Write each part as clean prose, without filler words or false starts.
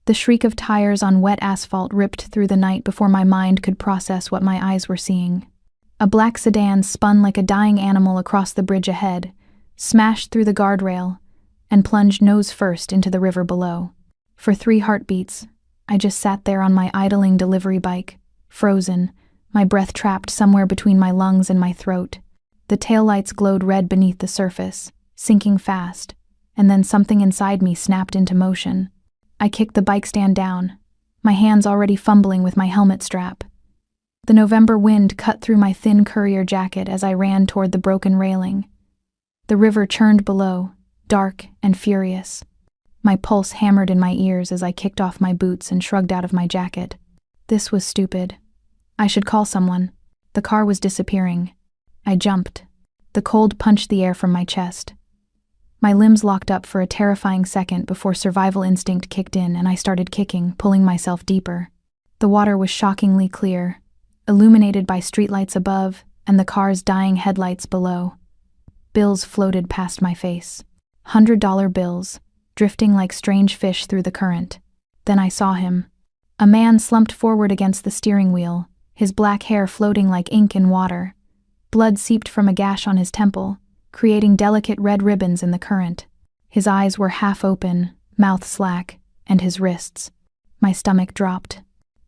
The shriek of tires on wet asphalt ripped through the night before my mind could process what my eyes were seeing. A black sedan spun like a dying animal across the bridge ahead, smashed through the guardrail, and plunged nose first into the river below. For 3 heartbeats, I just sat there on my idling delivery bike, frozen, my breath trapped somewhere between my lungs and my throat. The taillights glowed red beneath the surface, sinking fast, and then something inside me snapped into motion. I kicked the bike stand down, my hands already fumbling with my helmet strap. The November wind cut through my thin courier jacket as I ran toward the broken railing. The river churned below, dark and furious. My pulse hammered in my ears as I kicked off my boots and shrugged out of my jacket. This was stupid. I should call someone. The car was disappearing. I jumped. The cold punched the air from my chest. My limbs locked up for a terrifying second before survival instinct kicked in and I started kicking, pulling myself deeper. The water was shockingly clear, illuminated by streetlights above and the car's dying headlights below. Bills floated past my face. $100 bills, drifting like strange fish through the current. Then I saw him. A man slumped forward against the steering wheel, his black hair floating like ink in water. Blood seeped from a gash on his temple, creating delicate red ribbons in the current. His eyes were half open, mouth slack, and his wrists. My stomach dropped.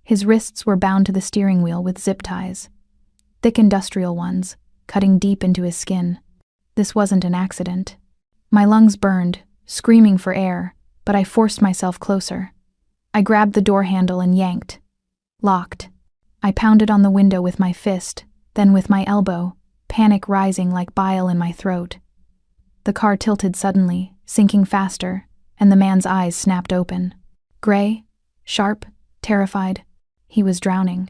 His wrists were bound to the steering wheel with zip ties. Thick industrial ones, cutting deep into his skin. This wasn't an accident. My lungs burned, screaming for air, but I forced myself closer. I grabbed the door handle and yanked. Locked. I pounded on the window with my fist, then with my elbow, panic rising like bile in my throat. The car tilted suddenly, sinking faster, and the man's eyes snapped open. Gray, sharp, terrified. He was drowning.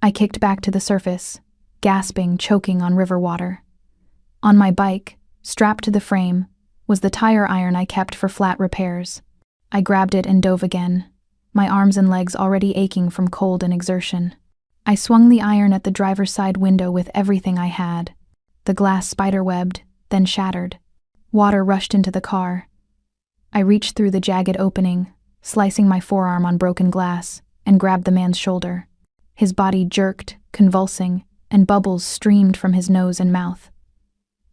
I kicked back to the surface, gasping, choking on river water. On my bike, strapped to the frame, was the tire iron I kept for flat repairs. I grabbed it and dove again, my arms and legs already aching from cold and exertion. I swung the iron at the driver's side window with everything I had. The glass spiderwebbed, then shattered. Water rushed into the car. I reached through the jagged opening, slicing my forearm on broken glass, and grabbed the man's shoulder. His body jerked, convulsing, and bubbles streamed from his nose and mouth.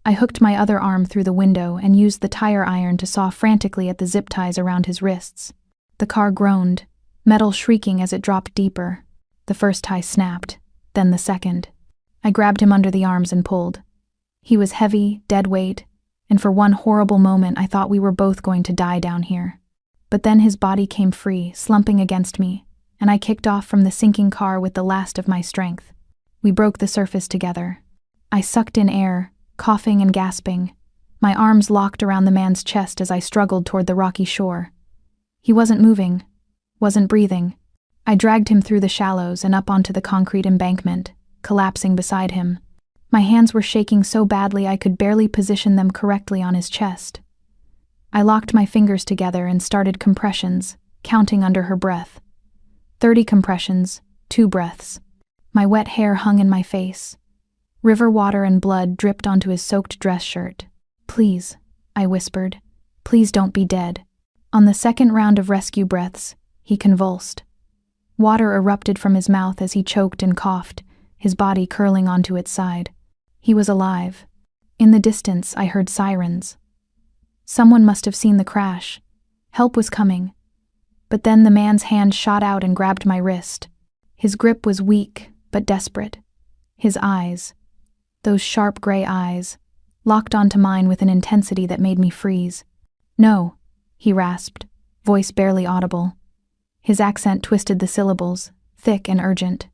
I hooked my other arm through the window and used the tire iron to saw frantically at the zip ties around his wrists. The car groaned, metal shrieking as it dropped deeper. The first tie snapped, then the second. I grabbed him under the arms and pulled. He was heavy, dead weight, and for one horrible moment I thought we were both going to die down here. But then his body came free, slumping against me, and I kicked off from the sinking car with the last of my strength. We broke the surface together. I sucked in air, coughing and gasping, my arms locked around the man's chest as I struggled toward the rocky shore. He wasn't moving, wasn't breathing. I dragged him through the shallows and up onto the concrete embankment, collapsing beside him. My hands were shaking so badly I could barely position them correctly on his chest. I locked my fingers together and started compressions, counting under her breath. 30 compressions, 2 breaths. My wet hair hung in my face. River water and blood dripped onto his soaked dress shirt. "Please," I whispered. "Please don't be dead." On the second round of rescue breaths, he convulsed. Water erupted from his mouth as he choked and coughed, his body curling onto its side. He was alive. In the distance, I heard sirens. Someone must have seen the crash. Help was coming. But then the man's hand shot out and grabbed my wrist. His grip was weak, but desperate. His eyes, those sharp gray eyes, locked onto mine with an intensity that made me freeze. "No," he rasped, voice barely audible. His accent twisted the syllables, thick and urgent.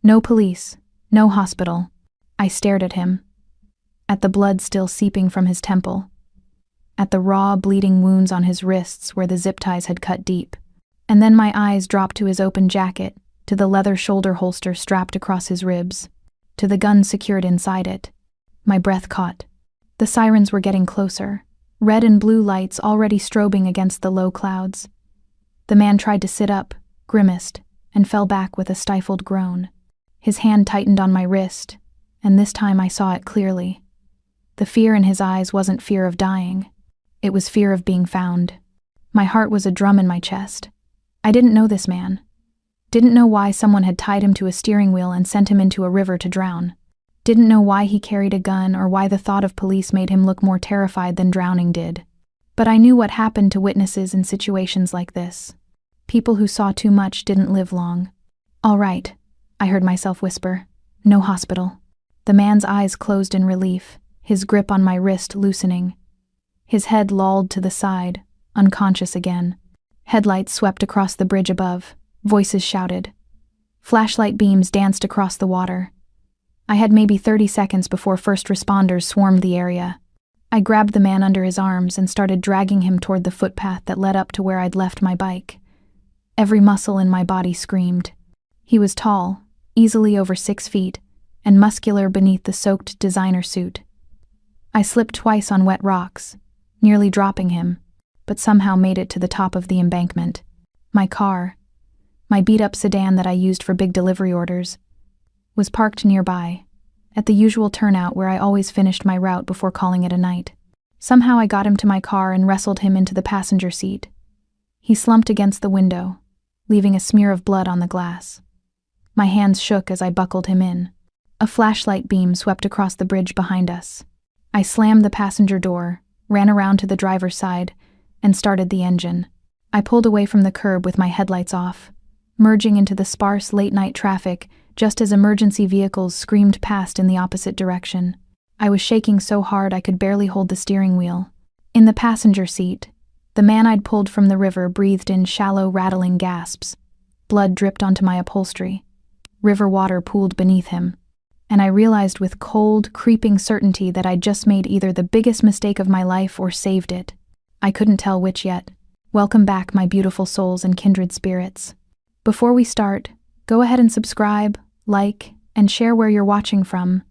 "No police, no hospital." I stared at him, at the blood still seeping from his temple, at the raw, bleeding wounds on his wrists where the zip ties had cut deep. And then my eyes dropped to his open jacket, to the leather shoulder holster strapped across his ribs, to the gun secured inside it. My breath caught. The sirens were getting closer, red and blue lights already strobing against the low clouds. The man tried to sit up, grimaced, and fell back with a stifled groan. His hand tightened on my wrist, and this time I saw it clearly. The fear in his eyes wasn't fear of dying. It was fear of being found. My heart was a drum in my chest. I didn't know this man. Didn't know why someone had tied him to a steering wheel and sent him into a river to drown. Didn't know why he carried a gun or why the thought of police made him look more terrified than drowning did. But I knew what happened to witnesses in situations like this. People who saw too much didn't live long. "All right," I heard myself whisper. "No hospital." The man's eyes closed in relief, his grip on my wrist loosening. His head lolled to the side, unconscious again. Headlights swept across the bridge above. Voices shouted. Flashlight beams danced across the water. I had maybe 30 seconds before first responders swarmed the area. I grabbed the man under his arms and started dragging him toward the footpath that led up to where I'd left my bike. Every muscle in my body screamed. He was tall, easily over 6 feet, and muscular beneath the soaked designer suit. I slipped twice on wet rocks, nearly dropping him, but somehow made it to the top of the embankment. My car, my beat-up sedan that I used for big delivery orders, was parked nearby, at the usual turnout where I always finished my route before calling it a night. Somehow I got him to my car and wrestled him into the passenger seat. He slumped against the window, leaving a smear of blood on the glass. My hands shook as I buckled him in. A flashlight beam swept across the bridge behind us. I slammed the passenger door, ran around to the driver's side, and started the engine. I pulled away from the curb with my headlights off, merging into the sparse late-night traffic just as emergency vehicles screamed past in the opposite direction. I was shaking so hard I could barely hold the steering wheel. In the passenger seat, the man I'd pulled from the river breathed in shallow, rattling gasps. Blood dripped onto my upholstery. River water pooled beneath him. And I realized with cold, creeping certainty that I'd just made either the biggest mistake of my life or saved it. I couldn't tell which yet. Welcome back, my beautiful souls and kindred spirits. Before we start, go ahead and subscribe, like, and share where you're watching from.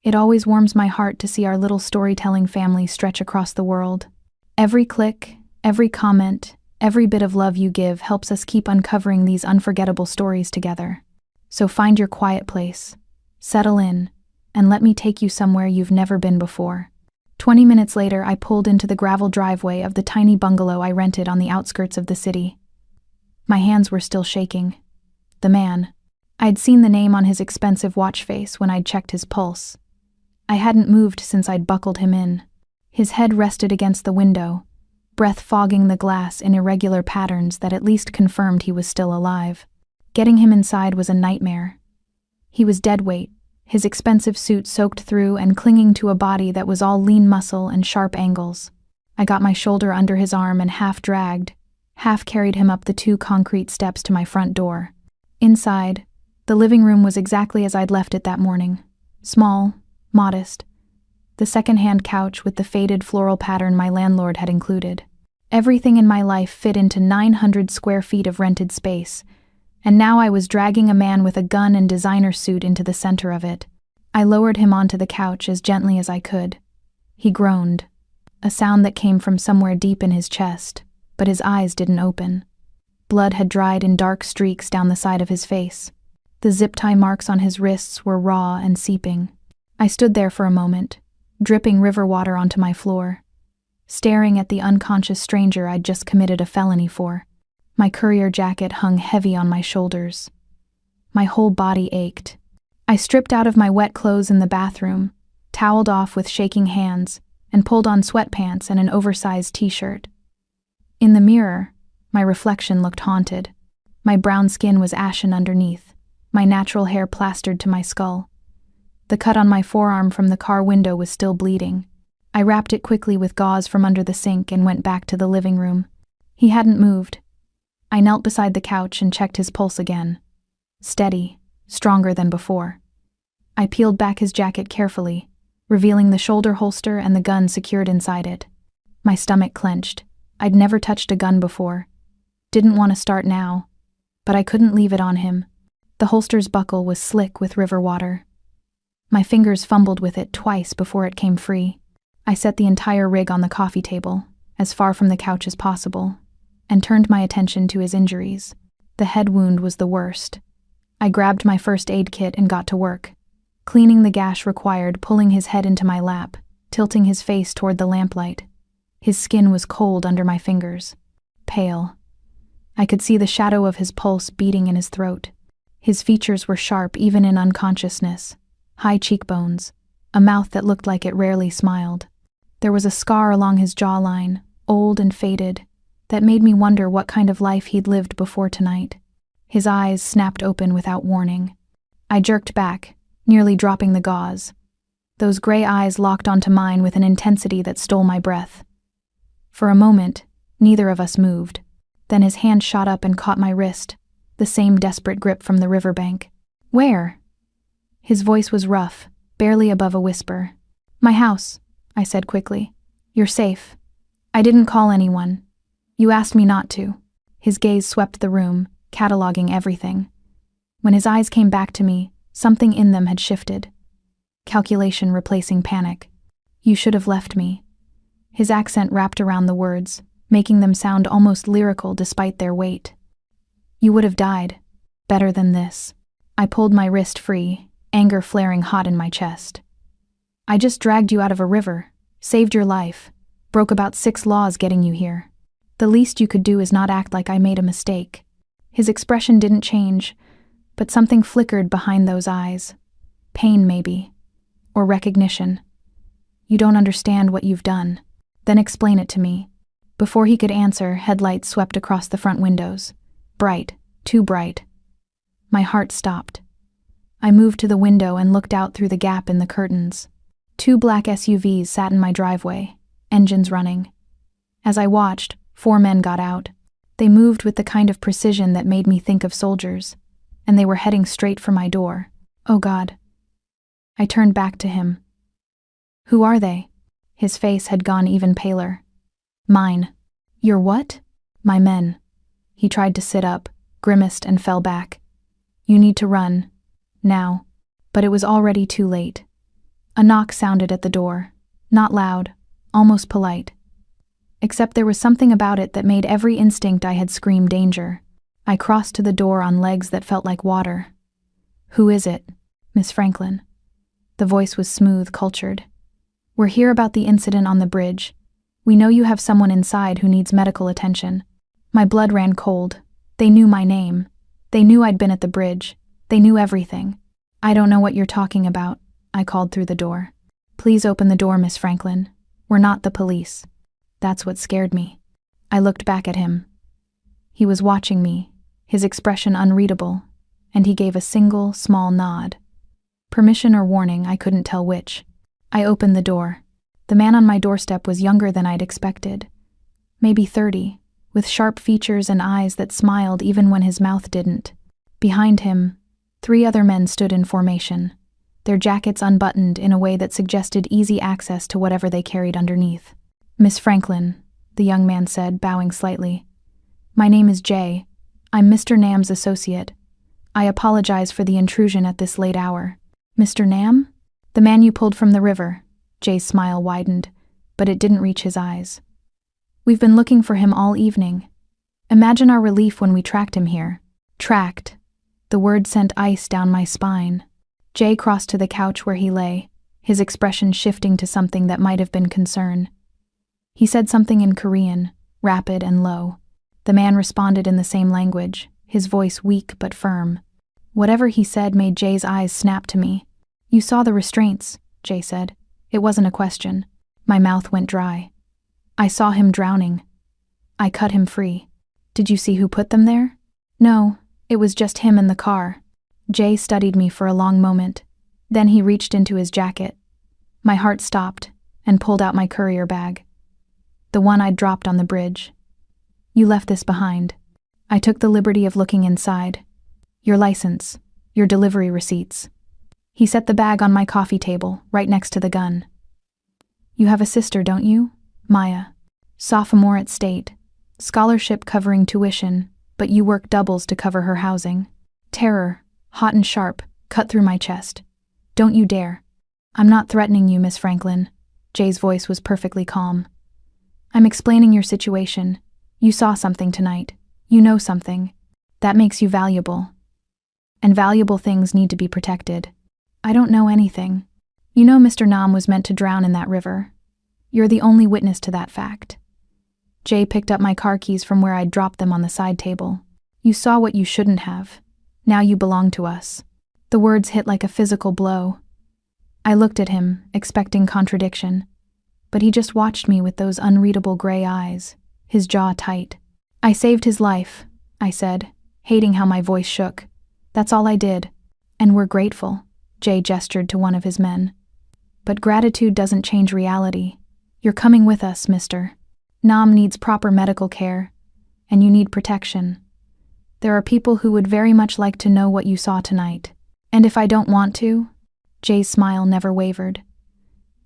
It always warms my heart to see our little storytelling family stretch across the world. Every click, every comment, every bit of love you give helps us keep uncovering these unforgettable stories together. So find your quiet place, settle in, and let me take you somewhere you've never been before. 20 minutes later, I pulled into the gravel driveway of the tiny bungalow I rented on the outskirts of the city. My hands were still shaking. The man. I'd seen the name on his expensive watch face when I'd checked his pulse. I hadn't moved since I'd buckled him in. His head rested against the window, breath fogging the glass in irregular patterns that at least confirmed he was still alive. Getting him inside was a nightmare. He was dead weight, his expensive suit soaked through and clinging to a body that was all lean muscle and sharp angles. I got my shoulder under his arm and half dragged, half carried him up the 2 concrete steps to my front door. Inside, the living room was exactly as I'd left it that morning. Small, modest. The second-hand couch with the faded floral pattern my landlord had included. Everything in my life fit into 900 square feet of rented space, and now I was dragging a man with a gun and designer suit into the center of it. I lowered him onto the couch as gently as I could. He groaned, a sound that came from somewhere deep in his chest, but his eyes didn't open. Blood had dried in dark streaks down the side of his face. The zip-tie marks on his wrists were raw and seeping. I stood there for a moment, dripping river water onto my floor, staring at the unconscious stranger I'd just committed a felony for. My courier jacket hung heavy on my shoulders. My whole body ached. I stripped out of my wet clothes in the bathroom, toweled off with shaking hands, and pulled on sweatpants and an oversized t-shirt. In the mirror, my reflection looked haunted. My brown skin was ashen underneath, my natural hair plastered to my skull. The cut on my forearm from the car window was still bleeding. I wrapped it quickly with gauze from under the sink and went back to the living room. He hadn't moved. I knelt beside the couch and checked his pulse again. Steady, stronger than before. I peeled back his jacket carefully, revealing the shoulder holster and the gun secured inside it. My stomach clenched. I'd never touched a gun before. Didn't want to start now, but I couldn't leave it on him. The holster's buckle was slick with river water. My fingers fumbled with it twice before it came free. I set the entire rig on the coffee table, as far from the couch as possible, and turned my attention to his injuries. The head wound was the worst. I grabbed my first aid kit and got to work. Cleaning the gash required pulling his head into my lap, tilting his face toward the lamplight. His skin was cold under my fingers. Pale. I could see the shadow of his pulse beating in his throat. His features were sharp even in unconsciousness. High cheekbones, a mouth that looked like it rarely smiled. There was a scar along his jawline, old and faded, that made me wonder what kind of life he'd lived before tonight. His eyes snapped open without warning. I jerked back, nearly dropping the gauze. Those gray eyes locked onto mine with an intensity that stole my breath. For a moment, neither of us moved. Then his hand shot up and caught my wrist, the same desperate grip from the riverbank. "Where?" His voice was rough, barely above a whisper. "My house," I said quickly. "You're safe. I didn't call anyone. You asked me not to." His gaze swept the room, cataloging everything. When his eyes came back to me, something in them had shifted. Calculation replacing panic. "You should have left me." His accent wrapped around the words, making them sound almost lyrical despite their weight. "You would have died. Better than this." I pulled my wrist free, anger flaring hot in my chest. "I just dragged you out of a river, saved your life, broke about 6 laws getting you here. The least you could do is not act like I made a mistake." His expression didn't change, but something flickered behind those eyes. Pain, maybe. Or recognition. "You don't understand what you've done. Then explain it to me." Before he could answer, headlights swept across the front windows. Bright, too bright. My heart stopped. I moved to the window and looked out through the gap in the curtains. 2 black SUVs sat in my driveway, engines running. As I watched, 4 men got out. They moved with the kind of precision that made me think of soldiers, and they were heading straight for my door. Oh God. I turned back to him. "Who are they?" His face had gone even paler. "Mine." "Your what?" "My men." He tried to sit up, grimaced and fell back. "You need to run. Now." But it was already too late. A knock sounded at the door. Not loud, almost polite. Except there was something about it that made every instinct I had scream danger. I crossed to the door on legs that felt like water. "Who is it?" "Miss Franklin." The voice was smooth, cultured. "We're here about the incident on the bridge. We know you have someone inside who needs medical attention." My blood ran cold. They knew my name. They knew I'd been at the bridge. They knew everything. "I don't know what you're talking about," I called through the door. "Please open the door, Miss Franklin. We're not the police." That's what scared me. I looked back at him. He was watching me, his expression unreadable, and he gave a single, small nod. Permission or warning, I couldn't tell which. I opened the door. The man on my doorstep was younger than I'd expected. Maybe 30, with sharp features and eyes that smiled even when his mouth didn't. Behind him, 3 other men stood in formation, their jackets unbuttoned in a way that suggested easy access to whatever they carried underneath. "Miss Franklin," the young man said, bowing slightly. "My name is Jay. I'm Mr. Nam's associate. I apologize for the intrusion at this late hour." "Mr. Nam?" "The man you pulled from the river." Jay's smile widened, but it didn't reach his eyes. "We've been looking for him all evening. Imagine our relief when we tracked him here." Tracked. The word sent ice down my spine. Jay crossed to the couch where he lay, his expression shifting to something that might have been concern. He said something in Korean, rapid and low. The man responded in the same language, his voice weak but firm. Whatever he said made Jay's eyes snap to me. "You saw the restraints," Jay said. "It wasn't a question." My mouth went dry. "I saw him drowning. I cut him free." "Did you see who put them there?" "No, it was just him and the car." Jay studied me for a long moment. Then he reached into his jacket. My heart stopped and pulled out my courier bag. The one I'd dropped on the bridge. "You left this behind." I took the liberty of looking inside. "Your license, your delivery receipts." He set the bag on my coffee table, right next to the gun. "You have a sister, don't you? Maya. Sophomore at State. Scholarship covering tuition, but you work doubles to cover her housing." Terror, hot and sharp, cut through my chest. "Don't you dare." "I'm not threatening you, Miss Franklin." Jay's voice was perfectly calm. "I'm explaining your situation. You saw something tonight. You know something. That makes you valuable. And valuable things need to be protected." "I don't know anything. You know Mr. Nam was meant to drown in that river. You're the only witness to that fact." Jay picked up my car keys from where I'd dropped them on the side table. You saw what you shouldn't have. Now you belong to us. The words hit like a physical blow. I looked at him, expecting contradiction. But he just watched me with those unreadable gray eyes, his jaw tight. I saved his life, I said, hating how my voice shook. That's all I did. And we're grateful, Jay gestured to one of his men. But gratitude doesn't change reality. You're coming with us, mister. Nam needs proper medical care, and you need protection. There are people who would very much like to know what you saw tonight. And if I don't want to? Jay's smile never wavered.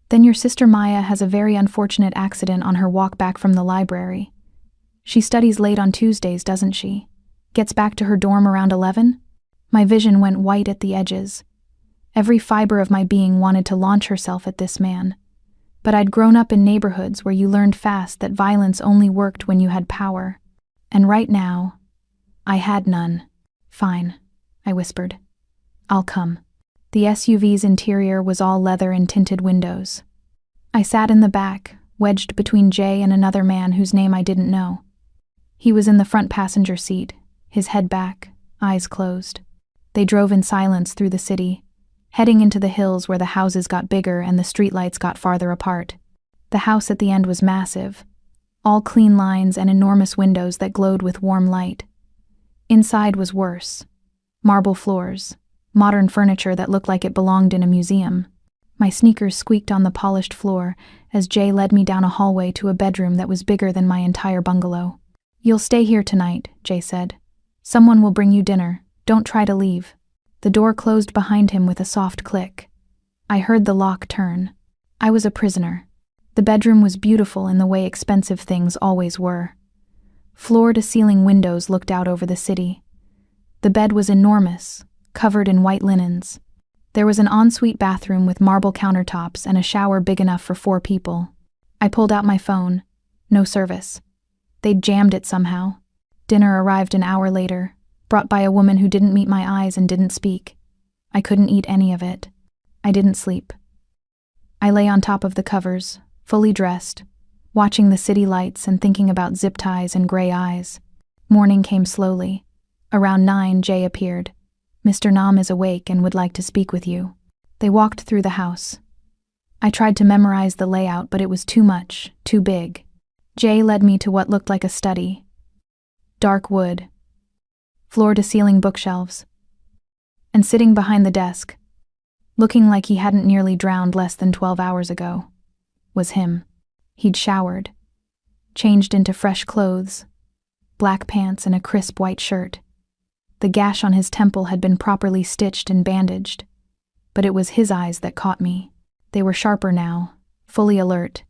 Then your sister Maya has a very unfortunate accident on her walk back from the library. She studies late on Tuesdays, doesn't she? Gets back to her dorm around 11? My vision went white at the edges. Every fiber of my being wanted to launch herself at this man. But I'd grown up in neighborhoods where you learned fast that violence only worked when you had power. And right now, I had none. Fine, I whispered. I'll come. The SUV's interior was all leather and tinted windows. I sat in the back, wedged between Jay and another man whose name I didn't know. He was in the front passenger seat, his head back, eyes closed. They drove in silence through the city, heading into the hills where the houses got bigger and the streetlights got farther apart. The house at the end was massive, all clean lines and enormous windows that glowed with warm light. Inside was worse. Marble floors, modern furniture that looked like it belonged in a museum. My sneakers squeaked on the polished floor as Jay led me down a hallway to a bedroom that was bigger than my entire bungalow. You'll stay here tonight, Jay said. Someone will bring you dinner. Don't try to leave. The door closed behind him with a soft click. I heard the lock turn. I was a prisoner. The bedroom was beautiful in the way expensive things always were. Floor-to-ceiling windows looked out over the city. The bed was enormous, covered in white linens. There was an ensuite bathroom with marble countertops and a shower big enough for 4 people. I pulled out my phone. No service. They'd jammed it somehow. Dinner arrived an hour later, brought by a woman who didn't meet my eyes and didn't speak. I couldn't eat any of it. I didn't sleep. I lay on top of the covers, fully dressed, watching the city lights and thinking about zip ties and gray eyes. Morning came slowly. Around 9, Jay appeared. Mr. Nam is awake and would like to speak with you. They walked through the house. I tried to memorize the layout, but it was too much, too big. Jay led me to what looked like a study. Dark wood. Floor-to-ceiling bookshelves. And sitting behind the desk, looking like he hadn't nearly drowned less than 12 hours ago, was him. He'd showered, changed into fresh clothes, black pants and a crisp white shirt. The gash on his temple had been properly stitched and bandaged, but it was his eyes that caught me. They were sharper now, fully alert,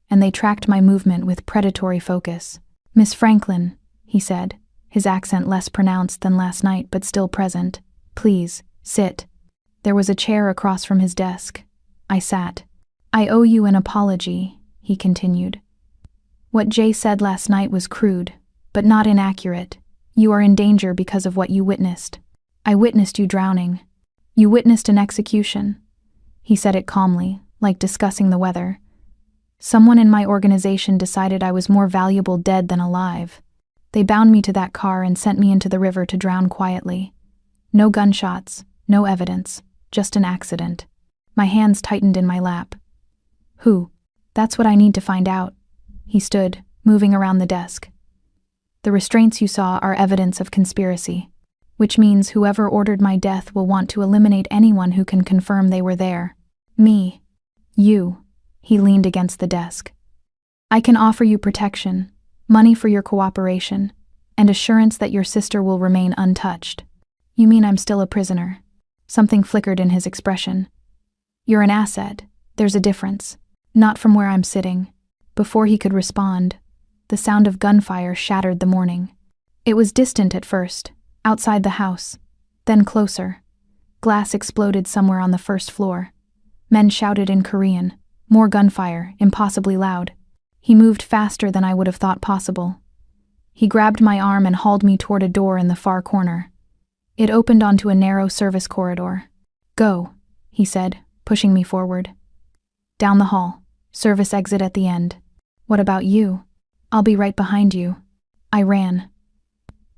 and they tracked my movement with predatory focus. Miss Franklin, he said, his accent less pronounced than last night but still present. Please, sit. There was a chair across from his desk. I sat. I owe you an apology, he continued. What Jay said last night was crude, but not inaccurate. You are in danger because of what you witnessed. I witnessed you drowning. You witnessed an execution. He said it calmly, like discussing the weather. Someone in my organization decided I was more valuable dead than alive. They bound me to that car and sent me into the river to drown quietly. No gunshots, no evidence, just an accident. My hands tightened in my lap. Who? That's what I need to find out. He stood, moving around the desk. The restraints you saw are evidence of conspiracy, which means whoever ordered my death will want to eliminate anyone who can confirm they were there. Me. You. He leaned against the desk. I can offer you protection, money for your cooperation, and assurance that your sister will remain untouched. You mean I'm still a prisoner? Something flickered in his expression. You're an asset. There's a difference. Not from where I'm sitting. Before he could respond, the sound of gunfire shattered the morning. It was distant at first, outside the house, then closer. Glass exploded somewhere on the first floor. Men shouted in Korean. More gunfire, impossibly loud. He moved faster than I would have thought possible. He grabbed my arm and hauled me toward a door in the far corner. It opened onto a narrow service corridor. Go, he said, pushing me forward. Down the hall, service exit at the end. What about you? I'll be right behind you. I ran.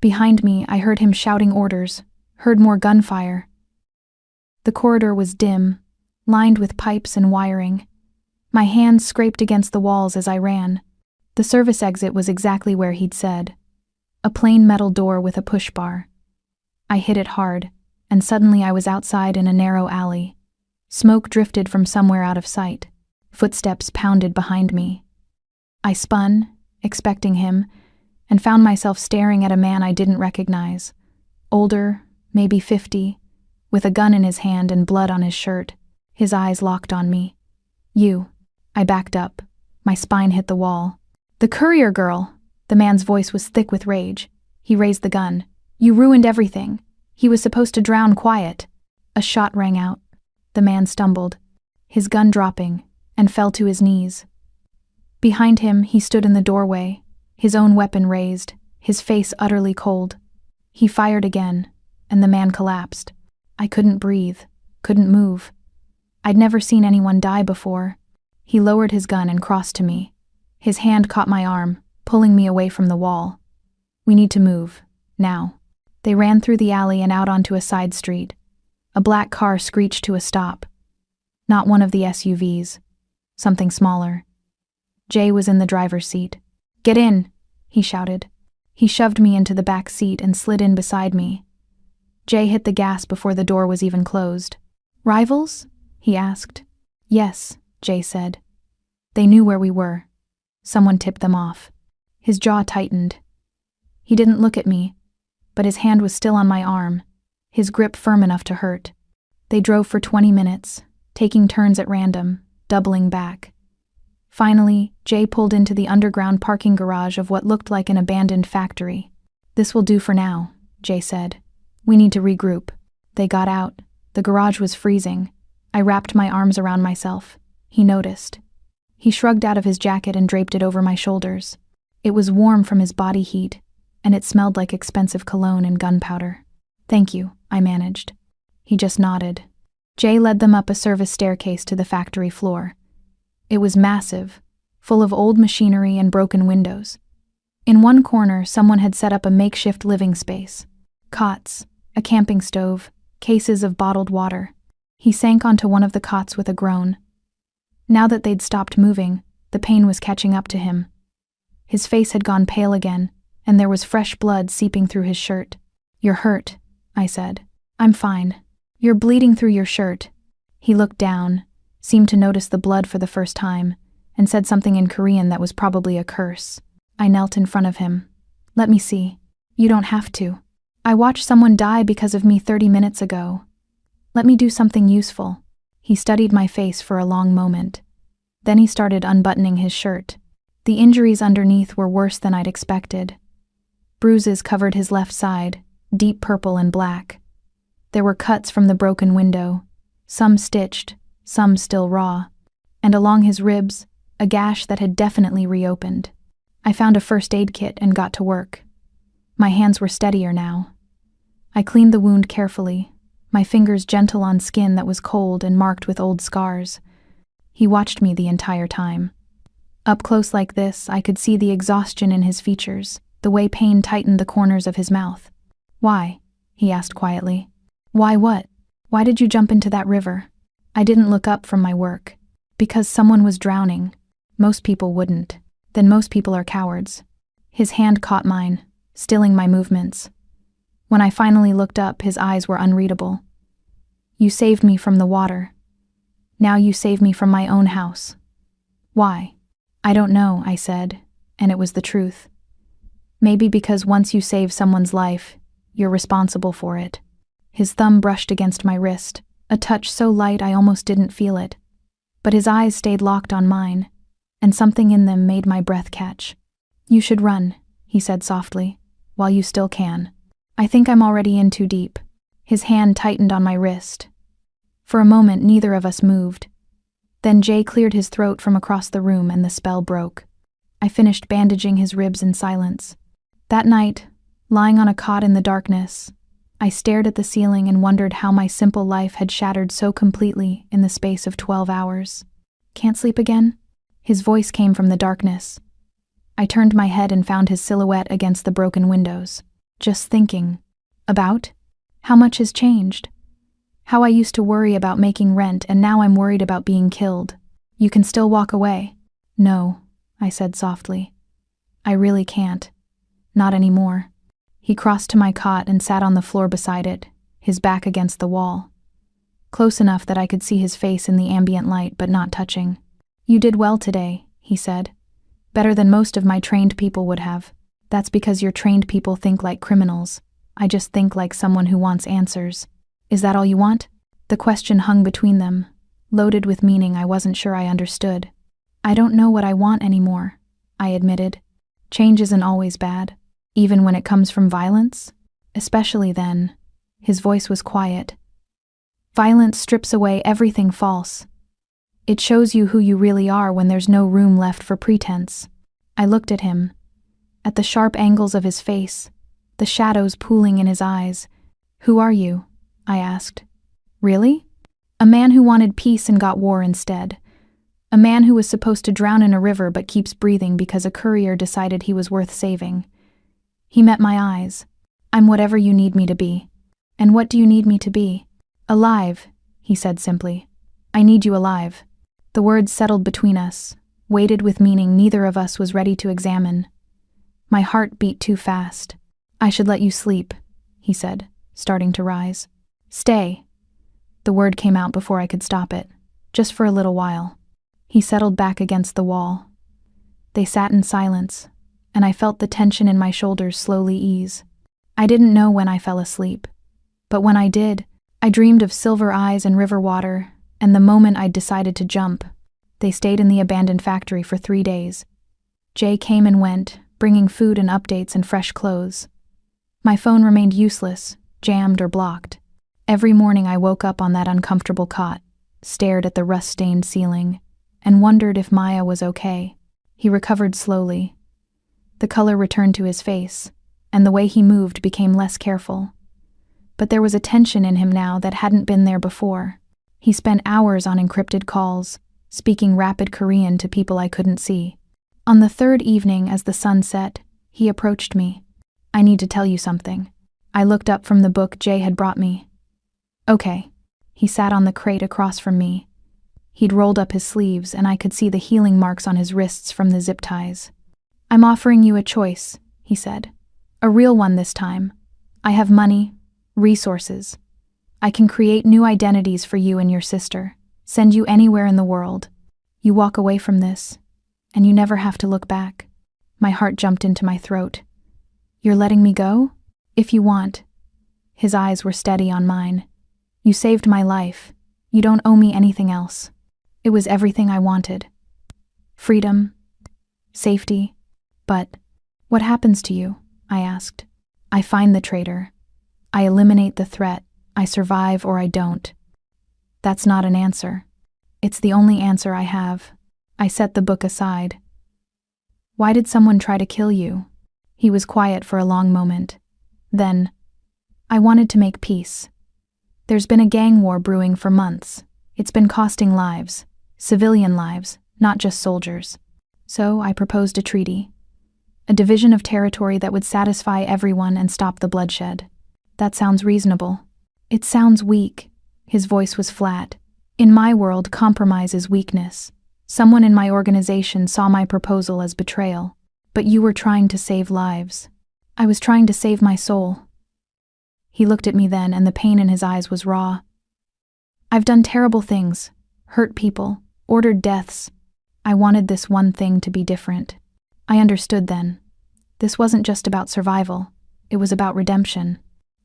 Behind me, I heard him shouting orders, heard more gunfire. The corridor was dim, lined with pipes and wiring. My hands scraped against the walls as I ran. The service exit was exactly where he'd said. A plain metal door with a push bar. I hit it hard, and suddenly I was outside in a narrow alley. Smoke drifted from somewhere out of sight. Footsteps pounded behind me. I spun, expecting him, and found myself staring at a man I didn't recognize. Older, maybe 50, with a gun in his hand and blood on his shirt. His eyes locked on me. You. I backed up. My spine hit the wall. The courier girl! The man's voice was thick with rage. He raised the gun. You ruined everything. He was supposed to drown quiet. A shot rang out. The man stumbled, his gun dropping, and fell to his knees. Behind him, he stood in the doorway, his own weapon raised, his face utterly cold. He fired again, and the man collapsed. I couldn't breathe, couldn't move. I'd never seen anyone die before. He lowered his gun and crossed to me. His hand caught my arm, pulling me away from the wall. We need to move, now. They ran through the alley and out onto a side street. A black car screeched to a stop. Not one of the SUVs. Something smaller. Jay was in the driver's seat. Get in, he shouted. He shoved me into the back seat and slid in beside me. Jay hit the gas before the door was even closed. Rivals? He asked. Yes, Jay said. They knew where we were. Someone tipped them off. His jaw tightened. He didn't look at me, but his hand was still on my arm, his grip firm enough to hurt. They drove for 20 minutes, taking turns at random, doubling back. Finally, Jay pulled into the underground parking garage of what looked like an abandoned factory. This will do for now, Jay said. We need to regroup. They got out. The garage was freezing. I wrapped my arms around myself. He noticed. He shrugged out of his jacket and draped it over my shoulders. It was warm from his body heat, and it smelled like expensive cologne and gunpowder. Thank you, I managed. He just nodded. Jay led them up a service staircase to the factory floor. It was massive, full of old machinery and broken windows. In one corner, someone had set up a makeshift living space. Cots, a camping stove, cases of bottled water. He sank onto one of the cots with a groan. Now that they'd stopped moving, the pain was catching up to him. His face had gone pale again, and there was fresh blood seeping through his shirt. You're hurt, I said. I'm fine. You're bleeding through your shirt. He looked down, seemed to notice the blood for the first time, and said something in Korean that was probably a curse. I knelt in front of him. Let me see. You don't have to. I watched someone die because of me 30 minutes ago. Let me do something useful. He studied my face for a long moment. Then he started unbuttoning his shirt. The injuries underneath were worse than I'd expected. Bruises covered his left side, deep purple and black. There were cuts from the broken window, some stitched, some still raw, and along his ribs, a gash that had definitely reopened. I found a first aid kit and got to work. My hands were steadier now. I cleaned the wound carefully, my fingers gentle on skin that was cold and marked with old scars. He watched me the entire time. Up close like this, I could see the exhaustion in his features, the way pain tightened the corners of his mouth. Why? He asked quietly. Why what? Why did you jump into that river? I didn't look up from my work. Because someone was drowning. Most people wouldn't. Then most people are cowards. His hand caught mine, stilling my movements. When I finally looked up, his eyes were unreadable. You saved me from the water. Now you save me from my own house. Why? I don't know, I said, and it was the truth. Maybe because once you save someone's life, you're responsible for it. His thumb brushed against my wrist, a touch so light I almost didn't feel it. But his eyes stayed locked on mine, and something in them made my breath catch. You should run, he said softly, while you still can. I think I'm already in too deep. His hand tightened on my wrist. For a moment, neither of us moved. Then Jay cleared his throat from across the room and the spell broke. I finished bandaging his ribs in silence. That night, lying on a cot in the darkness, I stared at the ceiling and wondered how my simple life had shattered so completely in the space of 12 hours. Can't sleep again? His voice came from the darkness. I turned my head and found his silhouette against the broken windows. Just thinking. About? How much has changed? How I used to worry about making rent and now I'm worried about being killed. You can still walk away. No, I said softly. I really can't. Not anymore. He crossed to my cot and sat on the floor beside it, his back against the wall. Close enough that I could see his face in the ambient light but not touching. You did well today, he said. Better than most of my trained people would have. That's because your trained people think like criminals. I just think like someone who wants answers. Is that all you want? The question hung between them, loaded with meaning I wasn't sure I understood. I don't know what I want anymore, I admitted. Change isn't always bad, even when it comes from violence. Especially then. His voice was quiet. Violence strips away everything false. It shows you who you really are when there's no room left for pretense. I looked at him, at the sharp angles of his face, the shadows pooling in his eyes. Who are you? I asked. Really? A man who wanted peace and got war instead. A man who was supposed to drown in a river but keeps breathing because a courier decided he was worth saving. He met my eyes. I'm whatever you need me to be. And what do you need me to be? Alive, he said simply. I need you alive. The words settled between us, weighted with meaning neither of us was ready to examine. My heart beat too fast. I should let you sleep, he said, starting to rise. Stay. The word came out before I could stop it. Just for a little while. He settled back against the wall. They sat in silence, and I felt the tension in my shoulders slowly ease. I didn't know when I fell asleep. But when I did, I dreamed of silver eyes and river water, and the moment I'd decided to jump. They stayed in the abandoned factory for 3 days. Jay came and went, bringing food and updates and fresh clothes. My phone remained useless, jammed or blocked. Every morning I woke up on that uncomfortable cot, stared at the rust-stained ceiling, and wondered if Maya was okay. He recovered slowly. The color returned to his face, and the way he moved became less careful. But there was a tension in him now that hadn't been there before. He spent hours on encrypted calls, speaking rapid Korean to people I couldn't see. On the third evening, as the sun set, he approached me. I need to tell you something. I looked up from the book Jay had brought me. Okay. He sat on the crate across from me. He'd rolled up his sleeves, and I could see the healing marks on his wrists from the zip ties. I'm offering you a choice, he said. A real one this time. I have money, resources. I can create new identities for you and your sister, send you anywhere in the world. You walk away from this, and you never have to look back. My heart jumped into my throat. You're letting me go? If you want. His eyes were steady on mine. You saved my life. You don't owe me anything else. It was everything I wanted. Freedom, safety. But what happens to you? I asked. I find the traitor. I eliminate the threat. I survive or I don't. That's not an answer. It's the only answer I have. I set the book aside. Why did someone try to kill you? He was quiet for a long moment. Then, I wanted to make peace. There's been a gang war brewing for months. It's been costing lives, civilian lives, not just soldiers. So I proposed a treaty. A division of territory that would satisfy everyone and stop the bloodshed. That sounds reasonable. It sounds weak. His voice was flat. In my world, compromise is weakness. Someone in my organization saw my proposal as betrayal. But you were trying to save lives. I was trying to save my soul. He looked at me then, and the pain in his eyes was raw. I've done terrible things, hurt people, ordered deaths. I wanted this one thing to be different. I understood then. This wasn't just about survival. It was about redemption.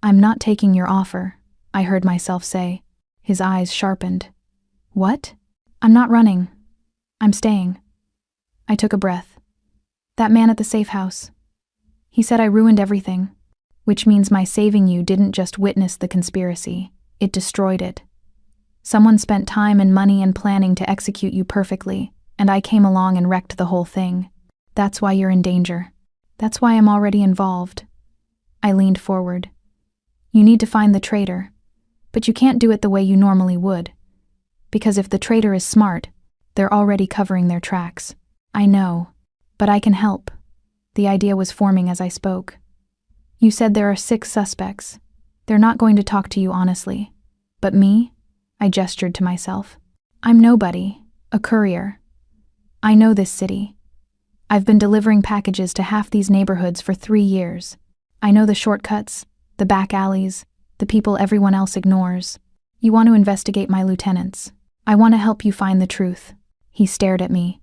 I'm not taking your offer, I heard myself say. His eyes sharpened. What? I'm not running. I'm staying. I took a breath. That man at the safe house. He said I ruined everything. Which means my saving you didn't just witness the conspiracy, it destroyed it. Someone spent time and money and planning to execute you perfectly, and I came along and wrecked the whole thing. That's why you're in danger. That's why I'm already involved. I leaned forward. You need to find the traitor, but you can't do it the way you normally would. Because if the traitor is smart, they're already covering their tracks. I know, but I can help. The idea was forming as I spoke. You said there are 6 suspects. They're not going to talk to you honestly. But me? I gestured to myself. I'm nobody, a courier. I know this city. I've been delivering packages to half these neighborhoods for 3 years. I know the shortcuts, the back alleys, the people everyone else ignores. You want to investigate my lieutenants. I want to help you find the truth. He stared at me.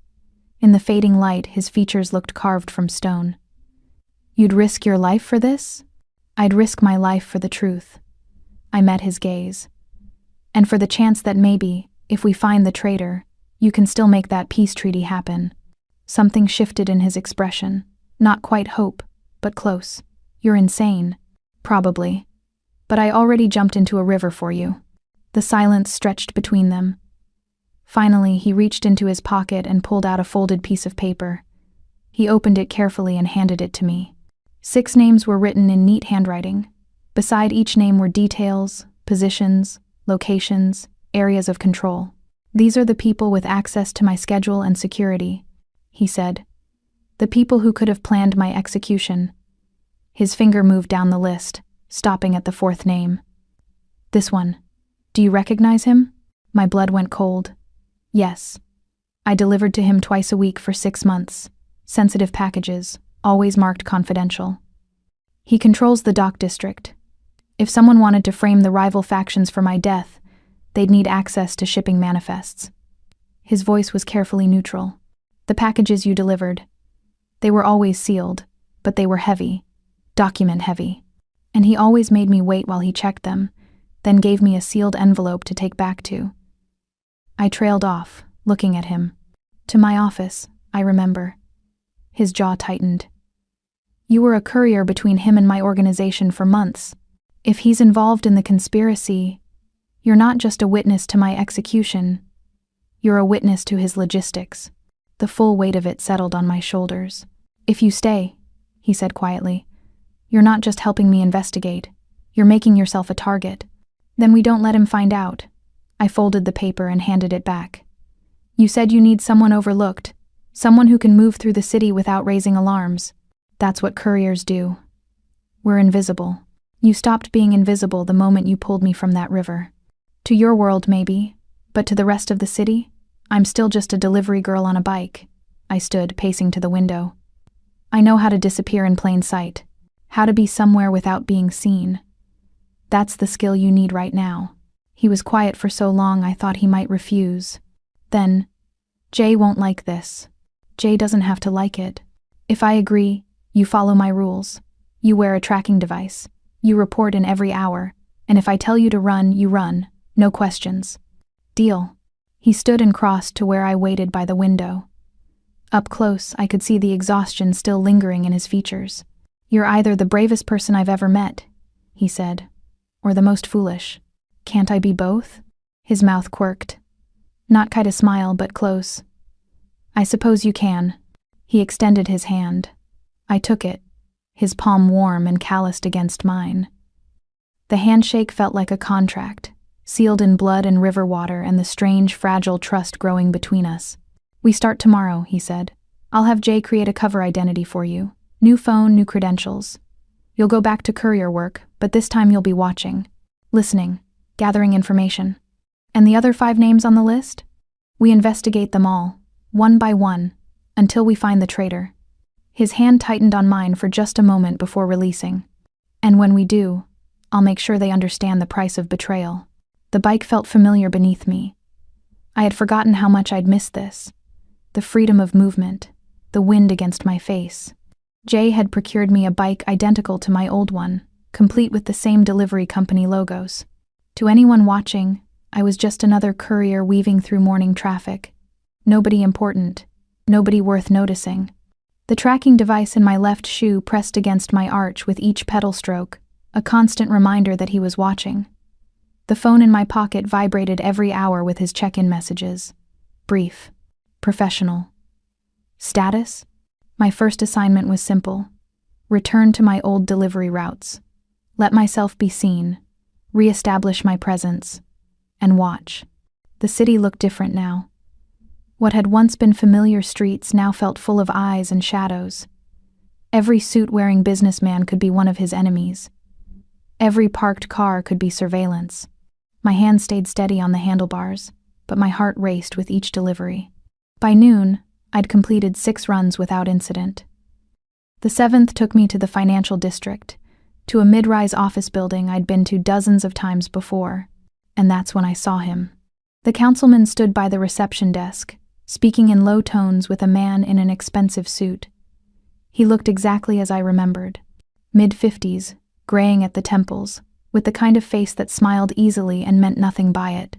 In the fading light, his features looked carved from stone. You'd risk your life for this? I'd risk my life for the truth. I met his gaze. And for the chance that maybe, if we find the traitor, you can still make that peace treaty happen. Something shifted in his expression. Not quite hope, but close. You're insane. Probably. But I already jumped into a river for you. The silence stretched between them. Finally, he reached into his pocket and pulled out a folded piece of paper. He opened it carefully and handed it to me. 6 names were written in neat handwriting. Beside each name were details, positions, locations, areas of control. These are the people with access to my schedule and security, he said. The people who could have planned my execution. His finger moved down the list, stopping at the 4th name. This one. Do you recognize him? My blood went cold. Yes. I delivered to him twice a week for 6 months. Sensitive packages, always marked confidential. He controls the dock district. If someone wanted to frame the rival factions for my death, they'd need access to shipping manifests. His voice was carefully neutral. The packages you delivered. They were always sealed, but they were heavy, document heavy. And he always made me wait while he checked them, then gave me a sealed envelope to take back to. I trailed off, looking at him. To my office, I remember. His jaw tightened. You were a courier between him and my organization for months. If he's involved in the conspiracy, you're not just a witness to my execution. You're a witness to his logistics. The full weight of it settled on my shoulders. If you stay, he said quietly, you're not just helping me investigate. You're making yourself a target. Then we don't let him find out. I folded the paper and handed it back. You said you need someone overlooked, someone who can move through the city without raising alarms. That's what couriers do. We're invisible. You stopped being invisible the moment you pulled me from that river. To your world, maybe, but to the rest of the city, I'm still just a delivery girl on a bike. I stood, pacing to the window. I know how to disappear in plain sight, how to be somewhere without being seen. That's the skill you need right now. He was quiet for so long I thought he might refuse. Then, Jay won't like this. Jay doesn't have to like it. If I agree, you follow my rules. You wear a tracking device. You report in every hour. And if I tell you to run, you run. No questions. Deal. He stood and crossed to where I waited by the window. Up close, I could see the exhaustion still lingering in his features. You're either the bravest person I've ever met, he said, or the most foolish. Can't I be both? His mouth quirked. Not quite a smile, but close. I suppose you can. He extended his hand. I took it, his palm warm and calloused against mine. The handshake felt like a contract, sealed in blood and river water and the strange, fragile trust growing between us. We start tomorrow, he said. I'll have Jay create a cover identity for you. New phone, new credentials. You'll go back to courier work, but this time you'll be watching, listening, gathering information. And the other 5 names on the list? We investigate them all, one by one, until we find the traitor. His hand tightened on mine for just a moment before releasing. And when we do, I'll make sure they understand the price of betrayal. The bike felt familiar beneath me. I had forgotten how much I'd missed this. The freedom of movement, the wind against my face. Jay had procured me a bike identical to my old one, complete with the same delivery company logos. To anyone watching, I was just another courier weaving through morning traffic. Nobody important, nobody worth noticing. The tracking device in my left shoe pressed against my arch with each pedal stroke, a constant reminder that he was watching. The phone in my pocket vibrated every hour with his check-in messages. Brief. Professional. Status? My first assignment was simple. Return to my old delivery routes. Let myself be seen. Re-establish my presence. And watch. The city looked different now. What had once been familiar streets now felt full of eyes and shadows. Every suit-wearing businessman could be one of his enemies. Every parked car could be surveillance. My hand stayed steady on the handlebars, but my heart raced with each delivery. By noon, I'd completed 6 runs without incident. The 7th took me to the financial district, to a mid-rise office building I'd been to dozens of times before, and that's when I saw him. The councilman stood by the reception desk, speaking in low tones with a man in an expensive suit. He looked exactly as I remembered, mid-50s, graying at the temples, with the kind of face that smiled easily and meant nothing by it.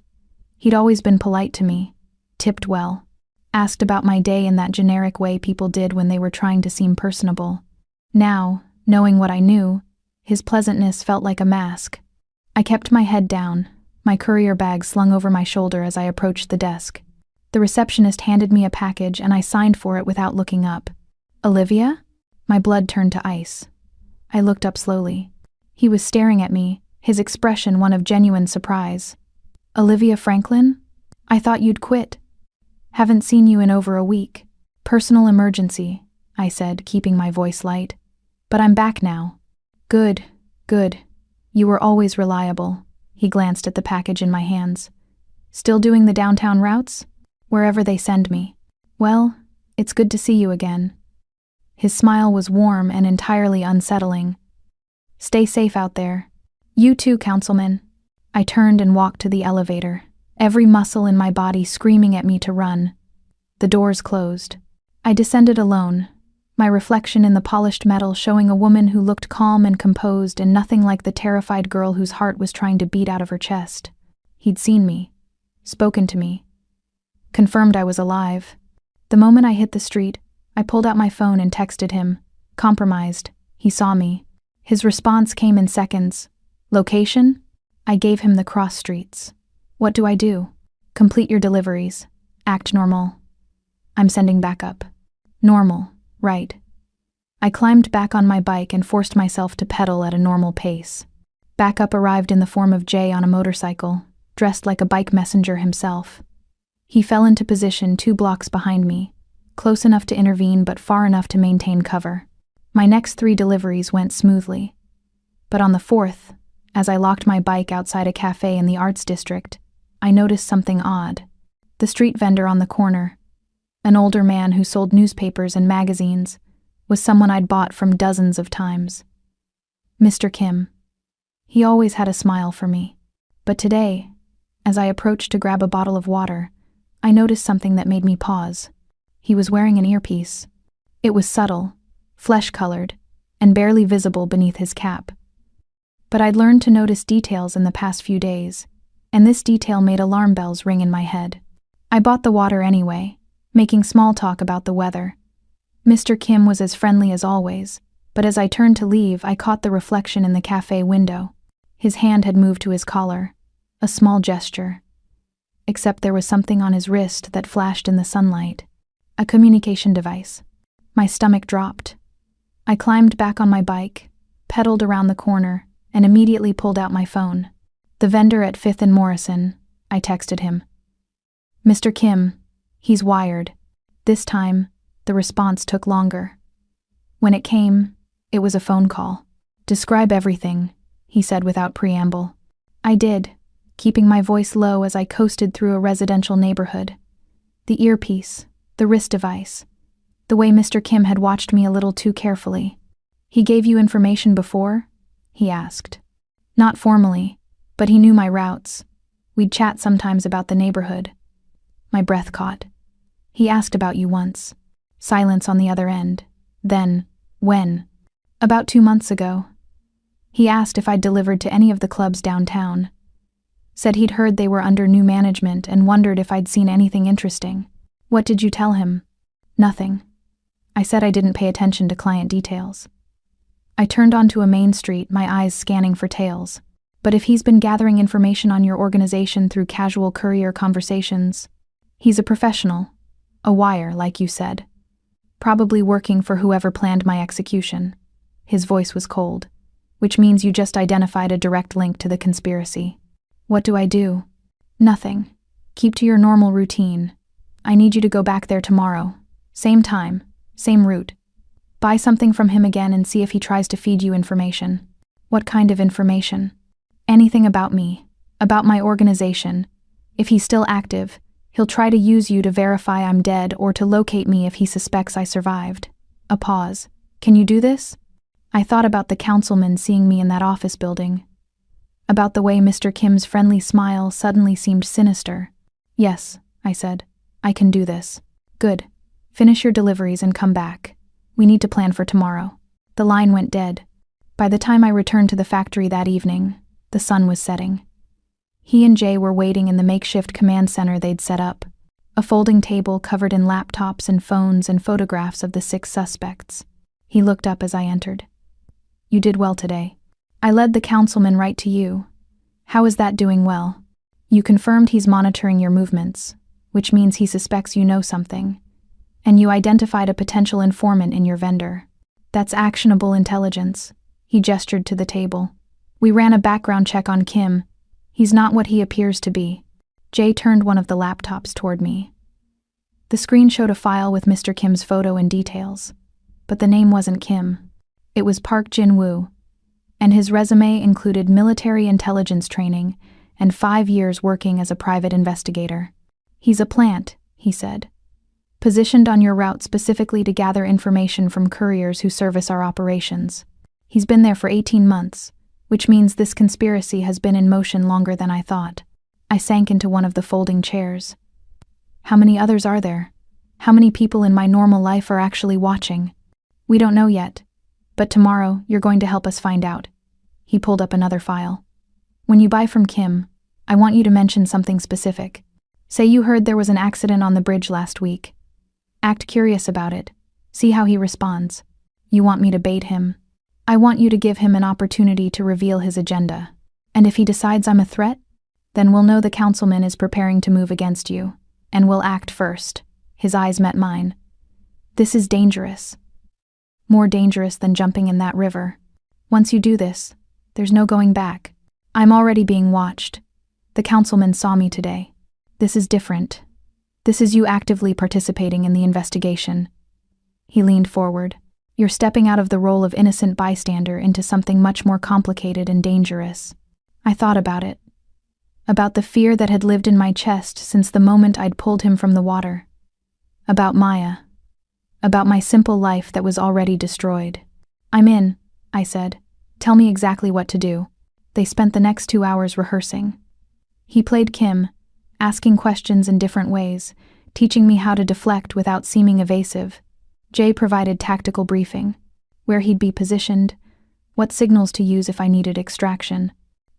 He'd always been polite to me, tipped well, asked about my day in that generic way people did when they were trying to seem personable. Now, knowing what I knew, his pleasantness felt like a mask. I kept my head down, my courier bag slung over my shoulder as I approached the desk. The receptionist handed me a package and I signed for it without looking up. Olivia? My blood turned to ice. I looked up slowly. He was staring at me, his expression one of genuine surprise. Olivia Franklin? I thought you'd quit. Haven't seen you in over a week. Personal emergency, I said, keeping my voice light. But I'm back now. Good, good. You were always reliable. He glanced at the package in my hands. Still doing the downtown routes? Wherever they send me. Well, it's good to see you again. His smile was warm and entirely unsettling. Stay safe out there. You too, Councilman. I turned and walked to the elevator, every muscle in my body screaming at me to run. The doors closed. I descended alone, my reflection in the polished metal showing a woman who looked calm and composed and nothing like the terrified girl whose heart was trying to beat out of her chest. He'd seen me, spoken to me, confirmed I was alive. The moment I hit the street, I pulled out my phone and texted him. Compromised. He saw me. His response came in seconds. Location? I gave him the cross streets. What do I do? Complete your deliveries. Act normal. I'm sending backup. Normal, right. I climbed back on my bike and forced myself to pedal at a normal pace. Backup arrived in the form of Jay on a motorcycle, dressed like a bike messenger himself. He fell into position 2 blocks behind me, close enough to intervene but far enough to maintain cover. My next 3 deliveries went smoothly. But on the 4th, as I locked my bike outside a cafe in the Arts District, I noticed something odd. The street vendor on the corner, an older man who sold newspapers and magazines, was someone I'd bought from dozens of times. Mr. Kim. He always had a smile for me. But today, as I approached to grab a bottle of water, I noticed something that made me pause. He was wearing an earpiece. It was subtle, flesh-colored, and barely visible beneath his cap. But I'd learned to notice details in the past few days, and this detail made alarm bells ring in my head. I bought the water anyway, making small talk about the weather. Mr. Kim was as friendly as always, but as I turned to leave, I caught the reflection in the cafe window. His hand had moved to his collar, a small gesture. Except there was something on his wrist that flashed in the sunlight. A communication device. My stomach dropped. I climbed back on my bike, pedaled around the corner, and immediately pulled out my phone. The vendor at 5th and Morrison, I texted him. Mr. Kim, he's wired. This time, the response took longer. When it came, it was a phone call. Describe everything, he said without preamble. I did, keeping my voice low as I coasted through a residential neighborhood. The earpiece, the wrist device, the way Mr. Kim had watched me a little too carefully. He gave you information before? He asked. Not formally, but he knew my routes. We'd chat sometimes about the neighborhood. My breath caught. He asked about you once. Silence on the other end. Then, when? About 2 months ago. He asked if I'd delivered to any of the clubs downtown. Said he'd heard they were under new management and wondered if I'd seen anything interesting. What did you tell him? Nothing. I said I didn't pay attention to client details. I turned onto a main street, my eyes scanning for tails. But if he's been gathering information on your organization through casual courier conversations, he's a professional. A wire, like you said. Probably working for whoever planned my execution. His voice was cold. Which means you just identified a direct link to the conspiracy. What do I do? Nothing. Keep to your normal routine. I need you to go back there tomorrow. Same time, same route. Buy something from him again and see if he tries to feed you information. What kind of information? Anything about me, about my organization. If he's still active, he'll try to use you to verify I'm dead or to locate me if he suspects I survived. A pause. Can you do this? I thought about the councilman seeing me in that office building. About the way Mr. Kim's friendly smile suddenly seemed sinister. Yes, I said. I can do this. Good. Finish your deliveries and come back. We need to plan for tomorrow. The line went dead. By the time I returned to the factory that evening, the sun was setting. He and Jay were waiting in the makeshift command center they'd set up, a folding table covered in laptops and phones and photographs of the 6 suspects. He looked up as I entered. You did well today. I led the councilman right to you. How is that doing well? You confirmed he's monitoring your movements, which means he suspects you know something. And you identified a potential informant in your vendor. That's actionable intelligence. He gestured to the table. We ran a background check on Kim. He's not what he appears to be. Jay turned one of the laptops toward me. The screen showed a file with Mr. Kim's photo and details. But the name wasn't Kim. It was Park Jin-woo. And his resume included military intelligence training and 5 years working as a private investigator. He's a plant, he said. Positioned on your route specifically to gather information from couriers who service our operations. He's been there for 18 months, which means this conspiracy has been in motion longer than I thought. I sank into one of the folding chairs. How many others are there? How many people in my normal life are actually watching? We don't know yet, but tomorrow you're going to help us find out. He pulled up another file. When you buy from Kim, I want you to mention something specific. Say you heard there was an accident on the bridge last week. Act curious about it. See how he responds. You want me to bait him. I want you to give him an opportunity to reveal his agenda. And if he decides I'm a threat, then we'll know the councilman is preparing to move against you, and we'll act first. His eyes met mine. This is dangerous. More dangerous than jumping in that river. Once you do this, there's no going back. I'm already being watched. The councilman saw me today. This is different. This is you actively participating in the investigation. He leaned forward. You're stepping out of the role of innocent bystander into something much more complicated and dangerous. I thought about it. About the fear that had lived in my chest since the moment I'd pulled him from the water. About Maya. About my simple life that was already destroyed. I'm in, I said. Tell me exactly what to do. They spent the next 2 hours rehearsing. He played Kim, asking questions in different ways, teaching me how to deflect without seeming evasive. Jay provided tactical briefing, where he'd be positioned, what signals to use if I needed extraction.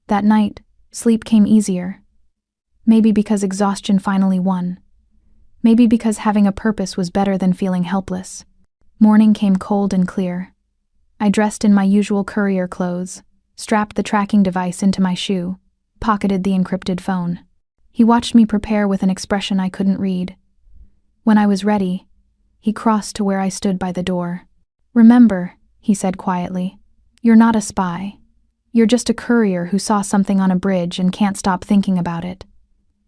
That night, sleep came easier. Maybe because exhaustion finally won. Maybe because having a purpose was better than feeling helpless. Morning came cold and clear. I dressed in my usual courier clothes, strapped the tracking device into my shoe, pocketed the encrypted phone. He watched me prepare with an expression I couldn't read. When I was ready, he crossed to where I stood by the door. Remember, he said quietly, you're not a spy. You're just a courier who saw something on a bridge and can't stop thinking about it.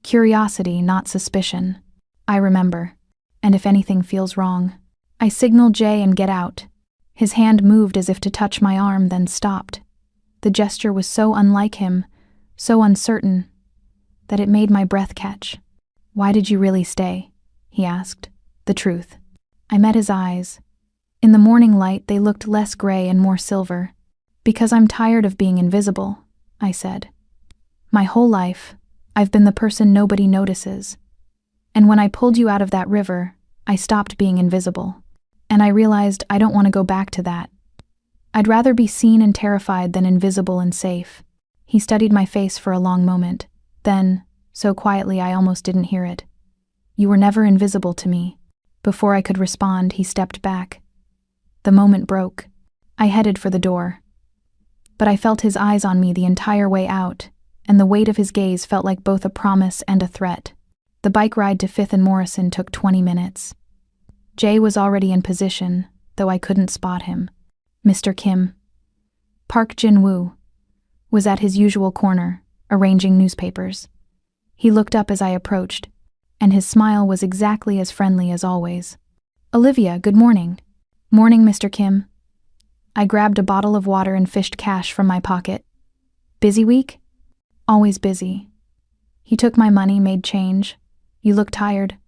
Curiosity, not suspicion. I remember. And if anything feels wrong, I signal Jay and get out. His hand moved as if to touch my arm, then stopped. The gesture was so unlike him, so uncertain, that it made my breath catch. Why did you really stay? He asked. The truth. I met his eyes. In the morning light, they looked less gray and more silver. Because I'm tired of being invisible, I said. My whole life, I've been the person nobody notices. And when I pulled you out of that river, I stopped being invisible. And I realized I don't want to go back to that. I'd rather be seen and terrified than invisible and safe. He studied my face for a long moment. Then, so quietly I almost didn't hear it. You were never invisible to me. Before I could respond, he stepped back. The moment broke. I headed for the door. But I felt his eyes on me the entire way out, and the weight of his gaze felt like both a promise and a threat. The bike ride to 5th and Morrison took 20 minutes. Jay was already in position, though I couldn't spot him. Mr. Kim, Park Jin-woo, was at his usual corner, arranging newspapers. He looked up as I approached, and his smile was exactly as friendly as always. Olivia, good morning. Morning, Mr. Kim. I grabbed a bottle of water and fished cash from my pocket. Busy week? Always busy. He took my money, made change. You look tired.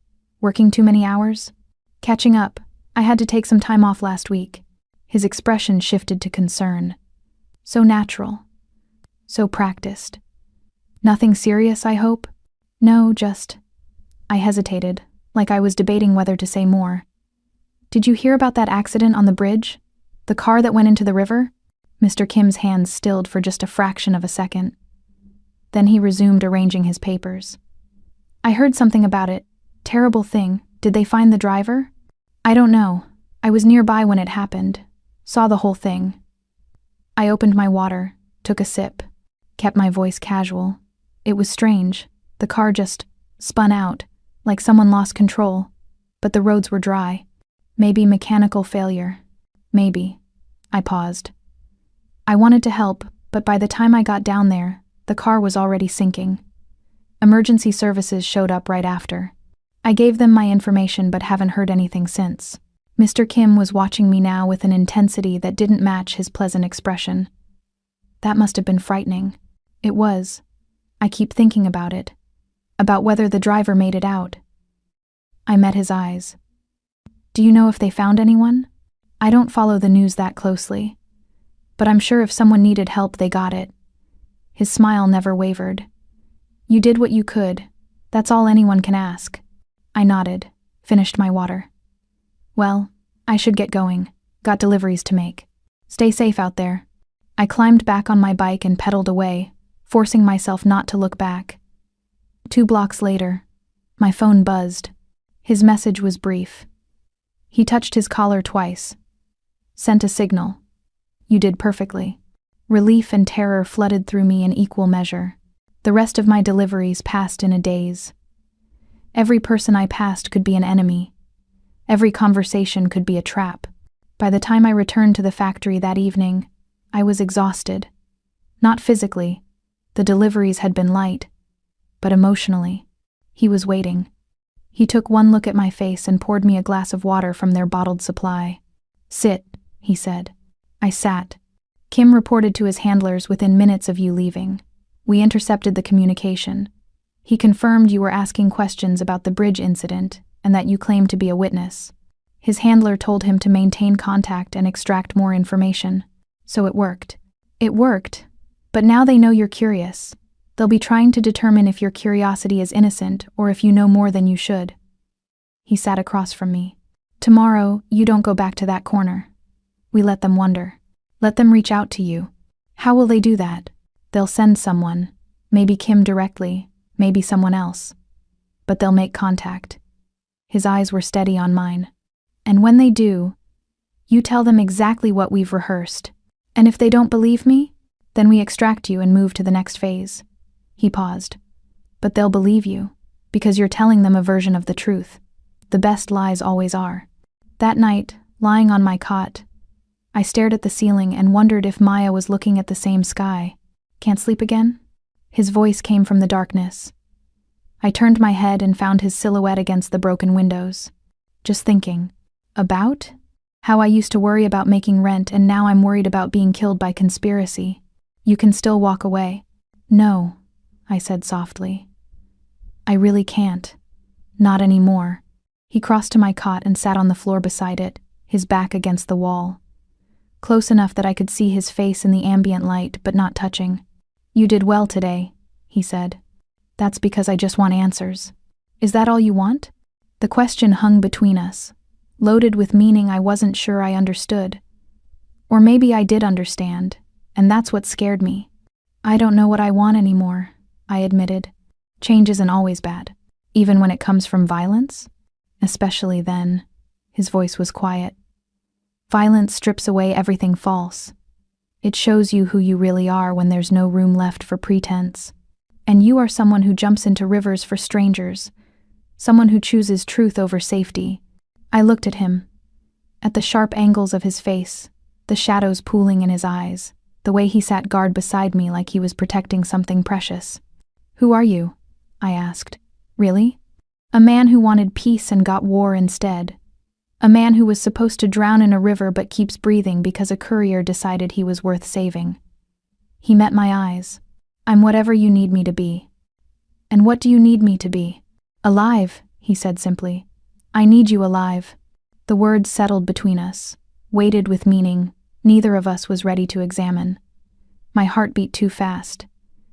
Working too many hours? Catching up. I had to take some time off last week. His expression shifted to concern. So natural. So practiced. Nothing serious, I hope? No, just... I hesitated, like I was debating whether to say more. Did you hear about that accident on the bridge? The car that went into the river? Mr. Kim's hands stilled for just a fraction of a second. Then he resumed arranging his papers. I heard something about it. Terrible thing. Did they find the driver? I don't know. I was nearby when it happened. Saw the whole thing. I opened my water, took a sip, kept my voice casual. It was strange. The car just spun out, like someone lost control. But the roads were dry. Maybe mechanical failure. Maybe. I paused. I wanted to help, but by the time I got down there, the car was already sinking. Emergency services showed up right after. I gave them my information but haven't heard anything since. Mr. Kim was watching me now with an intensity that didn't match his pleasant expression. That must have been frightening. It was. I keep thinking about it. About whether the driver made it out. I met his eyes. Do you know if they found anyone? I don't follow the news that closely. But I'm sure if someone needed help, they got it. His smile never wavered. You did what you could. That's all anyone can ask. I nodded, finished my water. Well, I should get going. Got deliveries to make. Stay safe out there. I climbed back on my bike and pedaled away, forcing myself not to look back. 2 blocks later, my phone buzzed. His message was brief. He touched his collar twice. Sent a signal. You did perfectly. Relief and terror flooded through me in equal measure. The rest of my deliveries passed in a daze. Every person I passed could be an enemy. Every conversation could be a trap. By the time I returned to the factory that evening, I was exhausted. Not physically. The deliveries had been light. But emotionally. He was waiting. He took one look at my face and poured me a glass of water from their bottled supply. Sit, he said. I sat. Kim reported to his handlers within minutes of you leaving. We intercepted the communication. He confirmed you were asking questions about the bridge incident and that you claimed to be a witness. His handler told him to maintain contact and extract more information. So it worked. It worked. But now they know you're curious. They'll be trying to determine if your curiosity is innocent or if you know more than you should. He sat across from me. Tomorrow, you don't go back to that corner. We let them wonder. Let them reach out to you. How will they do that? They'll send someone. Maybe Kim directly, maybe someone else. But they'll make contact. His eyes were steady on mine. And when they do, you tell them exactly what we've rehearsed. And if they don't believe me, then we extract you and move to the next phase. He paused. But they'll believe you, because you're telling them a version of the truth. The best lies always are. That night, lying on my cot, I stared at the ceiling and wondered if Maya was looking at the same sky. Can't sleep again? His voice came from the darkness. I turned my head and found his silhouette against the broken windows. Just thinking. About? How I used to worry about making rent and now I'm worried about being killed by conspiracy. You can still walk away. No, I said softly. I really can't. Not anymore. He crossed to my cot and sat on the floor beside it, his back against the wall. Close enough that I could see his face in the ambient light, but not touching. You did well today, he said. That's because I just want answers. Is that all you want? The question hung between us, loaded with meaning I wasn't sure I understood. Or maybe I did understand, and that's what scared me. I don't know what I want anymore, I admitted. Change isn't always bad, even when it comes from violence. Especially then. His voice was quiet. Violence strips away everything false. It shows you who you really are when there's no room left for pretense. And you are someone who jumps into rivers for strangers, someone who chooses truth over safety. I looked at him, at the sharp angles of his face, the shadows pooling in his eyes, the way he sat guard beside me like he was protecting something precious. Who are you? I asked. Really? A man who wanted peace and got war instead. A man who was supposed to drown in a river but keeps breathing because a courier decided he was worth saving. He met my eyes. I'm whatever you need me to be. And what do you need me to be? Alive, he said simply. I need you alive. The words settled between us, weighted with meaning neither of us was ready to examine. My heart beat too fast.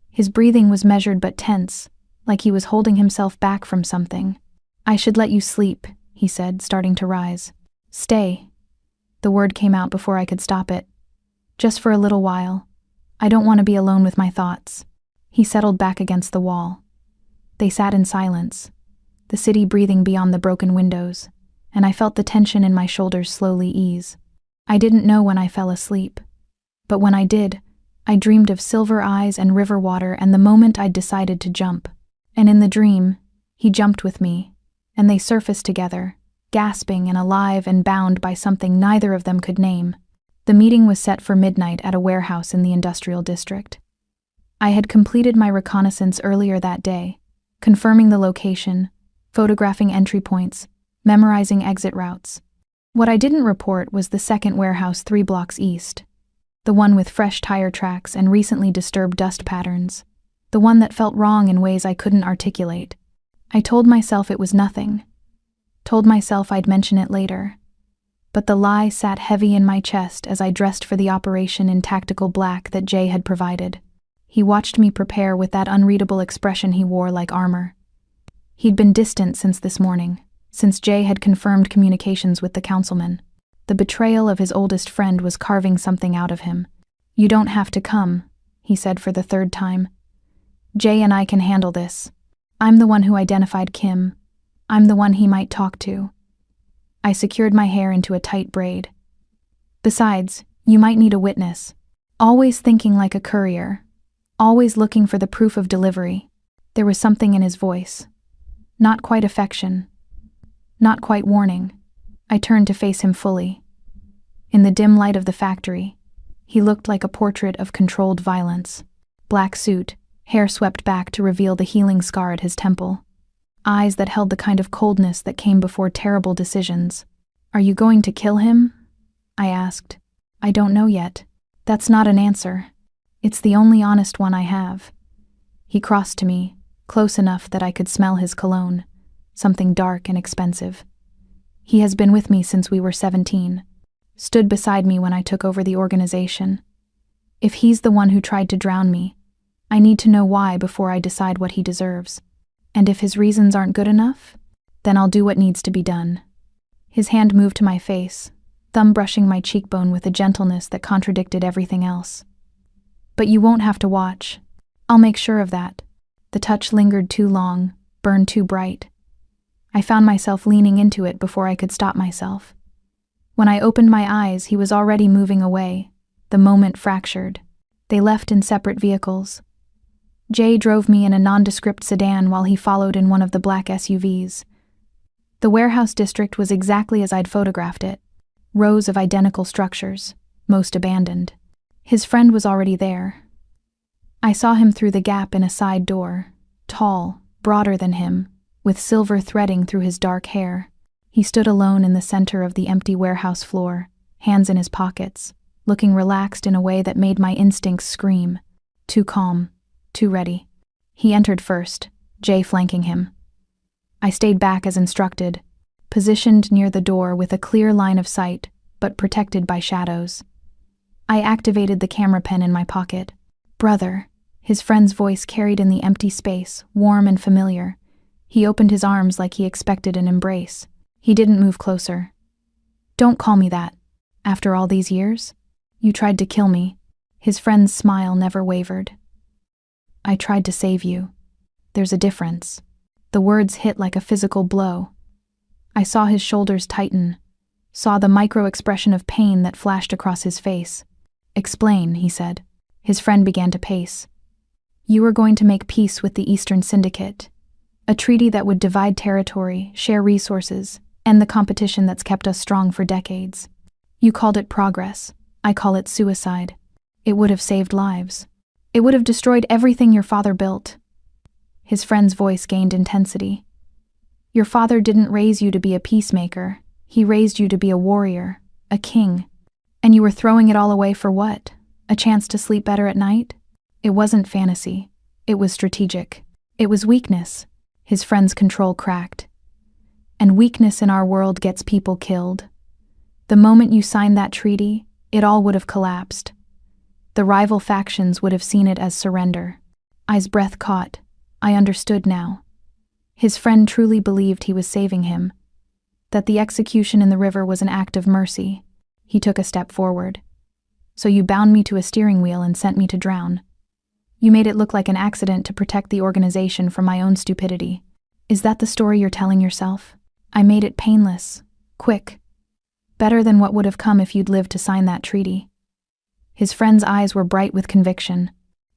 His breathing was measured but tense, like he was holding himself back from something. I should let you sleep, he said, starting to rise. Stay. The word came out before I could stop it. Just for a little while. I don't want to be alone with my thoughts. He settled back against the wall. They sat in silence, the city breathing beyond the broken windows, and I felt the tension in my shoulders slowly ease. I didn't know when I fell asleep. But when I did, I dreamed of silver eyes and river water and the moment I'd decided to jump. And in the dream, he jumped with me, and they surfaced together, gasping and alive and bound by something neither of them could name. The meeting was set for midnight at a warehouse in the industrial district. I had completed my reconnaissance earlier that day, confirming the location, photographing entry points, memorizing exit routes. What I didn't report was the second warehouse 3 blocks east, the one with fresh tire tracks and recently disturbed dust patterns, the one that felt wrong in ways I couldn't articulate. I told myself it was nothing, told myself I'd mention it later. But the lie sat heavy in my chest as I dressed for the operation in tactical black that Jay had provided. He watched me prepare with that unreadable expression he wore like armor. He'd been distant since this morning, since Jay had confirmed communications with the councilman. The betrayal of his oldest friend was carving something out of him. You don't have to come, he said for the 3rd time. Jay and I can handle this. I'm the one who identified Kim. I'm the one he might talk to. I secured my hair into a tight braid. Besides, you might need a witness. Always thinking like a courier. Always looking for the proof of delivery. There was something in his voice. Not quite affection. Not quite warning. I turned to face him fully. In the dim light of the factory, he looked like a portrait of controlled violence. Black suit, hair swept back to reveal the healing scar at his temple. Eyes that held the kind of coldness that came before terrible decisions. Are you going to kill him? I asked. I don't know yet. That's not an answer. It's the only honest one I have. He crossed to me, close enough that I could smell his cologne, something dark and expensive. He has been with me since we were 17. Stood beside me when I took over the organization. If he's the one who tried to drown me, I need to know why before I decide what he deserves. And if his reasons aren't good enough, then I'll do what needs to be done. His hand moved to my face, thumb brushing my cheekbone with a gentleness that contradicted everything else. But you won't have to watch. I'll make sure of that. The touch lingered too long, burned too bright. I found myself leaning into it before I could stop myself. When I opened my eyes, he was already moving away, the moment fractured. They left in separate vehicles. Jay drove me in a nondescript sedan while he followed in one of the black SUVs. The warehouse district was exactly as I'd photographed it. Rows of identical structures, most abandoned. His friend was already there. I saw him through the gap in a side door, tall, broader than him, with silver threading through his dark hair. He stood alone in the center of the empty warehouse floor, hands in his pockets, looking relaxed in a way that made my instincts scream. Too calm, too ready. He entered first, Jay flanking him. I stayed back as instructed, positioned near the door with a clear line of sight, but protected by shadows. I activated the camera pen in my pocket. Brother, his friend's voice carried in the empty space, warm and familiar. He opened his arms like he expected an embrace. He didn't move closer. Don't call me that. After all these years? You tried to kill me. His friend's smile never wavered. I tried to save you. There's a difference. The words hit like a physical blow. I saw his shoulders tighten, saw the micro-expression of pain that flashed across his face. Explain, he said. His friend began to pace. You were going to make peace with the Eastern Syndicate, a treaty that would divide territory, share resources, end the competition that's kept us strong for decades. You called it progress. I call it suicide. It would have saved lives. It would have destroyed everything your father built. His friend's voice gained intensity. Your father didn't raise you to be a peacemaker. He raised you to be a warrior, a king. And you were throwing it all away for what? A chance to sleep better at night? It wasn't fantasy. It was strategic. It was weakness. His friend's control cracked. And weakness in our world gets people killed. The moment you signed that treaty, it all would have collapsed. The rival factions would have seen it as surrender. I's breath caught. I understood now. His friend truly believed he was saving him, that the execution in the river was an act of mercy. He took a step forward. So you bound me to a steering wheel and sent me to drown. You made it look like an accident to protect the organization from my own stupidity. Is that the story you're telling yourself? I made it painless, quick. Better than what would have come if you'd lived to sign that treaty. His friend's eyes were bright with conviction.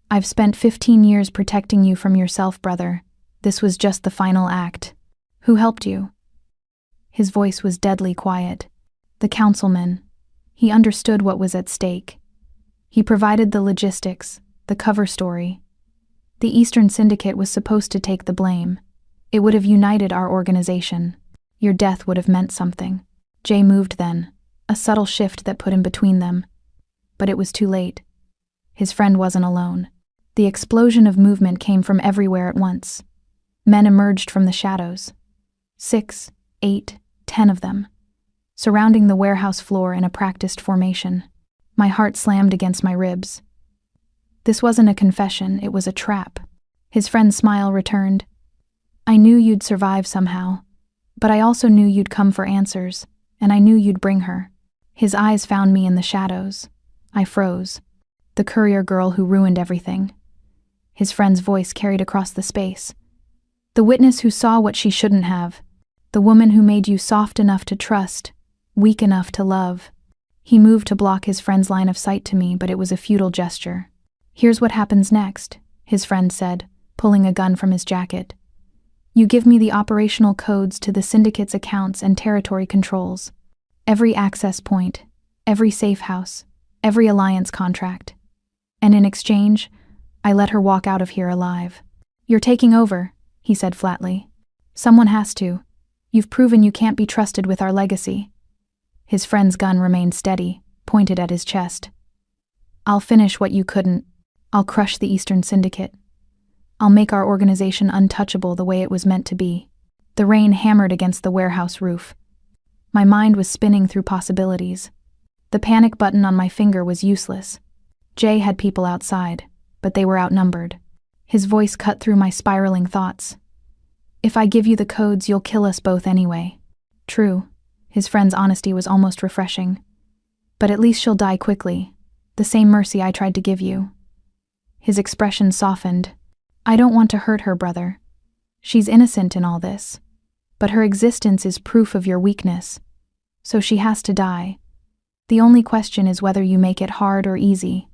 I've spent 15 years protecting you from yourself, brother. This was just the final act. Who helped you? His voice was deadly quiet. The councilman. He understood what was at stake. He provided the logistics, the cover story. The Eastern Syndicate was supposed to take the blame. It would have united our organization. Your death would have meant something. Jay moved then, a subtle shift that put him between them. But it was too late. His friend wasn't alone. The explosion of movement came from everywhere at once. Men emerged from the shadows. 6, 8, 10 of them, surrounding the warehouse floor in a practiced formation. My heart slammed against my ribs. This wasn't a confession, it was a trap. His friend's smile returned. I knew you'd survive somehow, but I also knew you'd come for answers, and I knew you'd bring her. His eyes found me in the shadows. I froze. The courier girl who ruined everything. His friend's voice carried across the space. The witness who saw what she shouldn't have. The woman who made you soft enough to trust, weak enough to love. He moved to block his friend's line of sight to me, but it was a futile gesture. Here's what happens next, his friend said, pulling a gun from his jacket. You give me the operational codes to the syndicate's accounts and territory controls. Every access point, every safe house, every alliance contract. And in exchange, I let her walk out of here alive. You're taking over, he said flatly. Someone has to. You've proven you can't be trusted with our legacy. His friend's gun remained steady, pointed at his chest. I'll finish what you couldn't. I'll crush the Eastern Syndicate. I'll make our organization untouchable the way it was meant to be. The rain hammered against the warehouse roof. My mind was spinning through possibilities. The panic button on my finger was useless. Jay had people outside, but they were outnumbered. His voice cut through my spiraling thoughts. If I give you the codes, you'll kill us both anyway. True. His friend's honesty was almost refreshing. But at least she'll die quickly. The same mercy I tried to give you. His expression softened. I don't want to hurt her, brother. She's innocent in all this. But her existence is proof of your weakness. So she has to die. The only question is whether you make it hard or easy.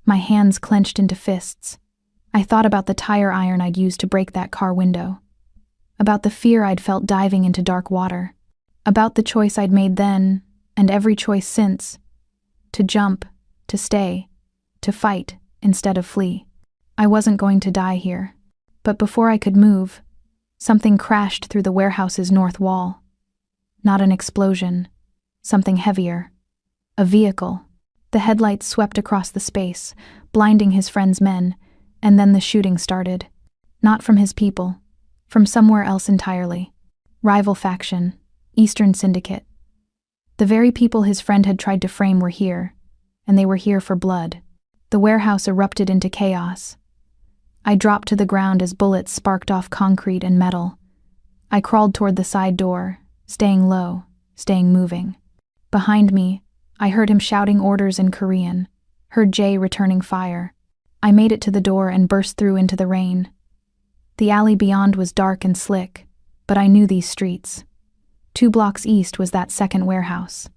My hands clenched into fists. I thought about the tire iron I'd used to break that car window. About the fear I'd felt diving into dark water. About the choice I'd made then, and every choice since. To jump, to stay, to fight instead of flee. I wasn't going to die here. But before I could move, something crashed through the warehouse's north wall. Not an explosion. Something heavier. A vehicle. The headlights swept across the space, blinding his friend's men, and then the shooting started. Not from his people. From somewhere else entirely. Rival faction. Eastern Syndicate. The very people his friend had tried to frame were here, and they were here for blood. The warehouse erupted into chaos. I dropped to the ground as bullets sparked off concrete and metal. I crawled toward the side door, staying low, staying moving. Behind me, I heard him shouting orders in Korean, heard Jay returning fire. I made it to the door and burst through into the rain. The alley beyond was dark and slick, but I knew these streets. 2 blocks east was that second warehouse.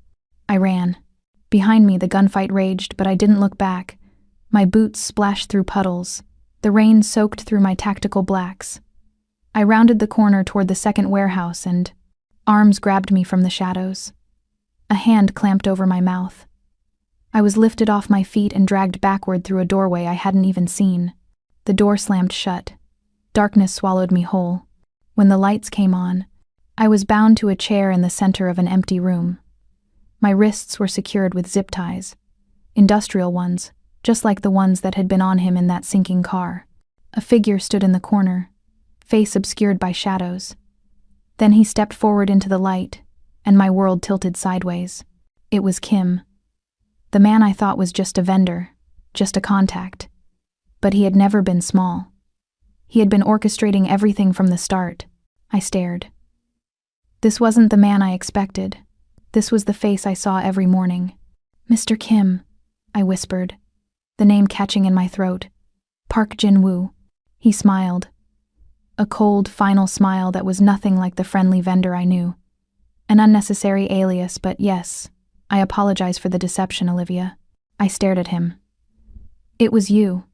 I ran. Behind me, the gunfight raged, but I didn't look back. My boots splashed through puddles. The rain soaked through my tactical blacks. I rounded the corner toward the second warehouse and arms grabbed me from the shadows. A hand clamped over my mouth. I was lifted off my feet and dragged backward through a doorway I hadn't even seen. The door slammed shut. Darkness swallowed me whole. When the lights came on, I was bound to a chair in the center of an empty room. My wrists were secured with zip ties, industrial ones, just like the ones that had been on him in that sinking car. A figure stood in the corner, face obscured by shadows. Then he stepped forward into the light, and my world tilted sideways. It was Kim. The man I thought was just a vendor, just a contact. But he had never been small. He had been orchestrating everything from the start. I stared. This wasn't the man I expected. This was the face I saw every morning. "Mr. Kim," I whispered, the name catching in my throat. "Park Jin-woo." He smiled. A cold, final smile that was nothing like the friendly vendor I knew. An unnecessary alias, but yes, I apologize for the deception, Olivia. I stared at him. "It was you.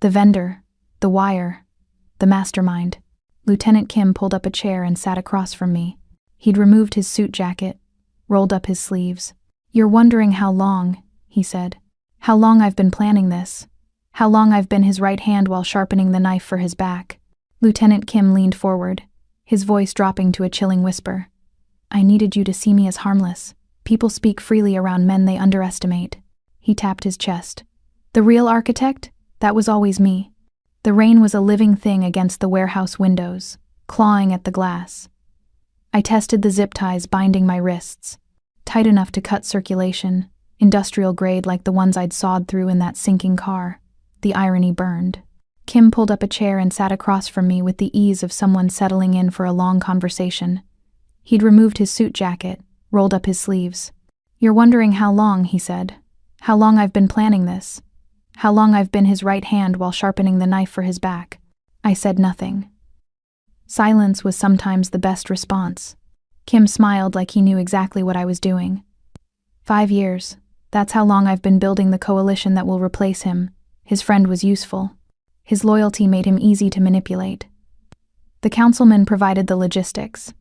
The vendor, the wire, the mastermind." Lieutenant Kim pulled up a chair and sat across from me. He'd removed his suit jacket, rolled up his sleeves. "You're wondering how long," he said. "How long I've been planning this. How long I've been his right hand while sharpening the knife for his back." Lieutenant Kim leaned forward, his voice dropping to a chilling whisper. "I needed you to see me as harmless. People speak freely around men they underestimate." He tapped his chest. "The real architect? That was always me." The rain was a living thing against the warehouse windows, clawing at the glass. I tested the zip ties binding my wrists, tight enough to cut circulation, industrial grade like the ones I'd sawed through in that sinking car. The irony burned. Kim pulled up a chair and sat across from me with the ease of someone settling in for a long conversation. He'd removed his suit jacket, rolled up his sleeves. "You're wondering how long," he said. "How long I've been planning this. How long I've been his right hand while sharpening the knife for his back." I said nothing. Silence was sometimes the best response. Kim smiled like he knew exactly what I was doing. 5 years. That's how long I've been building the coalition that will replace him. His friend was useful. His loyalty made him easy to manipulate. The councilman provided the logistics.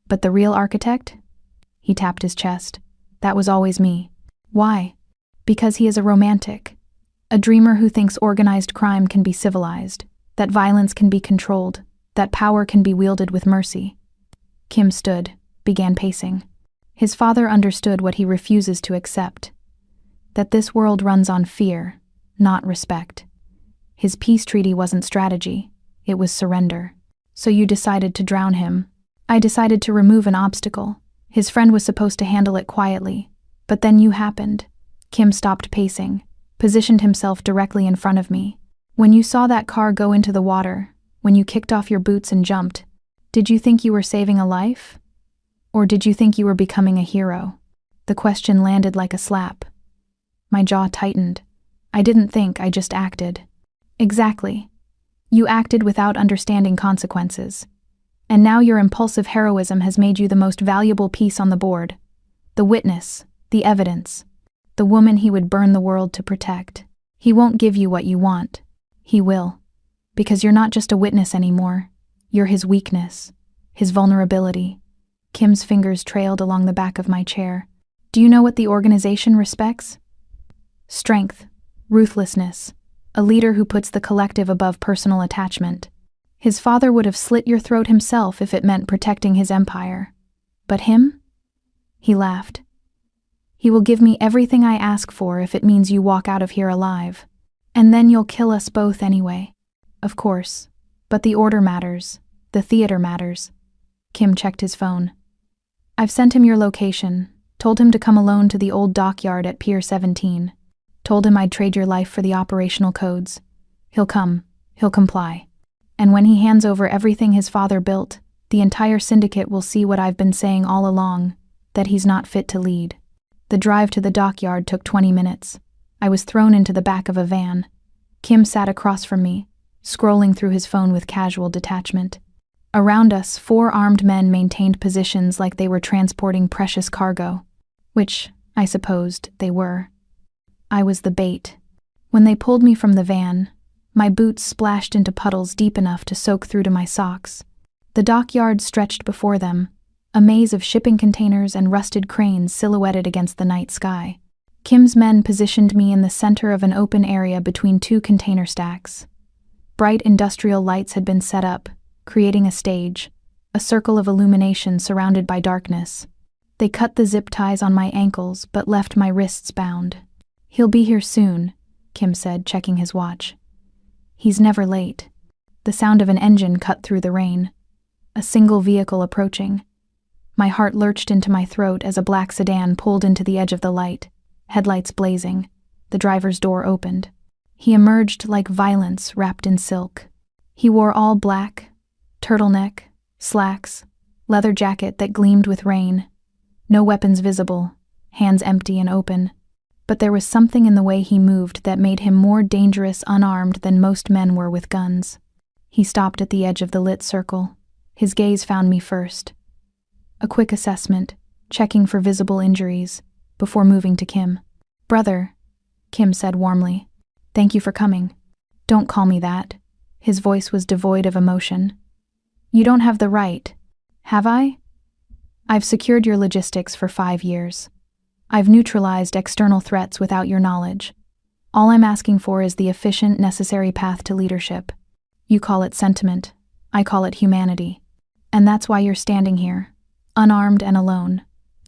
But the real architect? He tapped his chest. That was always me. Why? Because he is a romantic. A dreamer who thinks organized crime can be civilized, that violence can be controlled, that power can be wielded with mercy. Kim stood, began pacing. His father understood what he refuses to accept. That this world runs on fear, not respect. His peace treaty wasn't strategy, it was surrender. "So you decided to drown him." "I decided to remove an obstacle. His friend was supposed to handle it quietly. But then you happened." Kim stopped pacing, positioned himself directly in front of me. "When you saw that car go into the water, when you kicked off your boots and jumped, did you think you were saving a life? Or did you think you were becoming a hero?" The question landed like a slap. My jaw tightened. I didn't think, I just acted. "Exactly. You acted without understanding consequences. And now your impulsive heroism has made you the most valuable piece on the board. The witness, the evidence, the woman he would burn the world to protect. He won't give you what you want. He will. Because you're not just a witness anymore. You're his weakness, his vulnerability." Kim's fingers trailed along the back of my chair. "Do you know what the organization respects? Strength, ruthlessness, a leader who puts the collective above personal attachment. His father would have slit your throat himself if it meant protecting his empire. But him?" He laughed. "He will give me everything I ask for if it means you walk out of here alive. And then you'll kill us both anyway." "Of course. But the order matters. The theater matters." Kim checked his phone. "I've sent him your location, told him to come alone to the old dockyard at Pier 17. Told him I'd trade your life for the operational codes. He'll come. He'll comply. And when he hands over everything his father built, the entire syndicate will see what I've been saying all along, that he's not fit to lead." The drive to the dockyard took 20 minutes. I was thrown into the back of a van. Kim sat across from me, scrolling through his phone with casual detachment. Around us, 4 armed men maintained positions like they were transporting precious cargo, which, I supposed, they were. I was the bait. When they pulled me from the van, my boots splashed into puddles deep enough to soak through to my socks. The dockyard stretched before them, a maze of shipping containers and rusted cranes silhouetted against the night sky. Kim's men positioned me in the center of an open area between 2 container stacks. Bright industrial lights had been set up, creating a stage, a circle of illumination surrounded by darkness. They cut the zip ties on my ankles but left my wrists bound. "He'll be here soon," Kim said, checking his watch. "He's never late." The sound of an engine cut through the rain. A single vehicle approaching. My heart lurched into my throat as a black sedan pulled into the edge of the light, headlights blazing. The driver's door opened. He emerged like violence wrapped in silk. He wore all black, turtleneck, slacks, leather jacket that gleamed with rain. No weapons visible, hands empty and open. But there was something in the way he moved that made him more dangerous unarmed than most men were with guns. He stopped at the edge of the lit circle. His gaze found me first. A quick assessment, checking for visible injuries, before moving to Kim. "Brother," Kim said warmly. "Thank you for coming." "Don't call me that." His voice was devoid of emotion. "You don't have the right." "Have I?" "I've secured your logistics for 5 years. I've neutralized external threats without your knowledge. All I'm asking for is the efficient, necessary path to leadership. You call it sentiment, I call it humanity. And that's why you're standing here, unarmed and alone,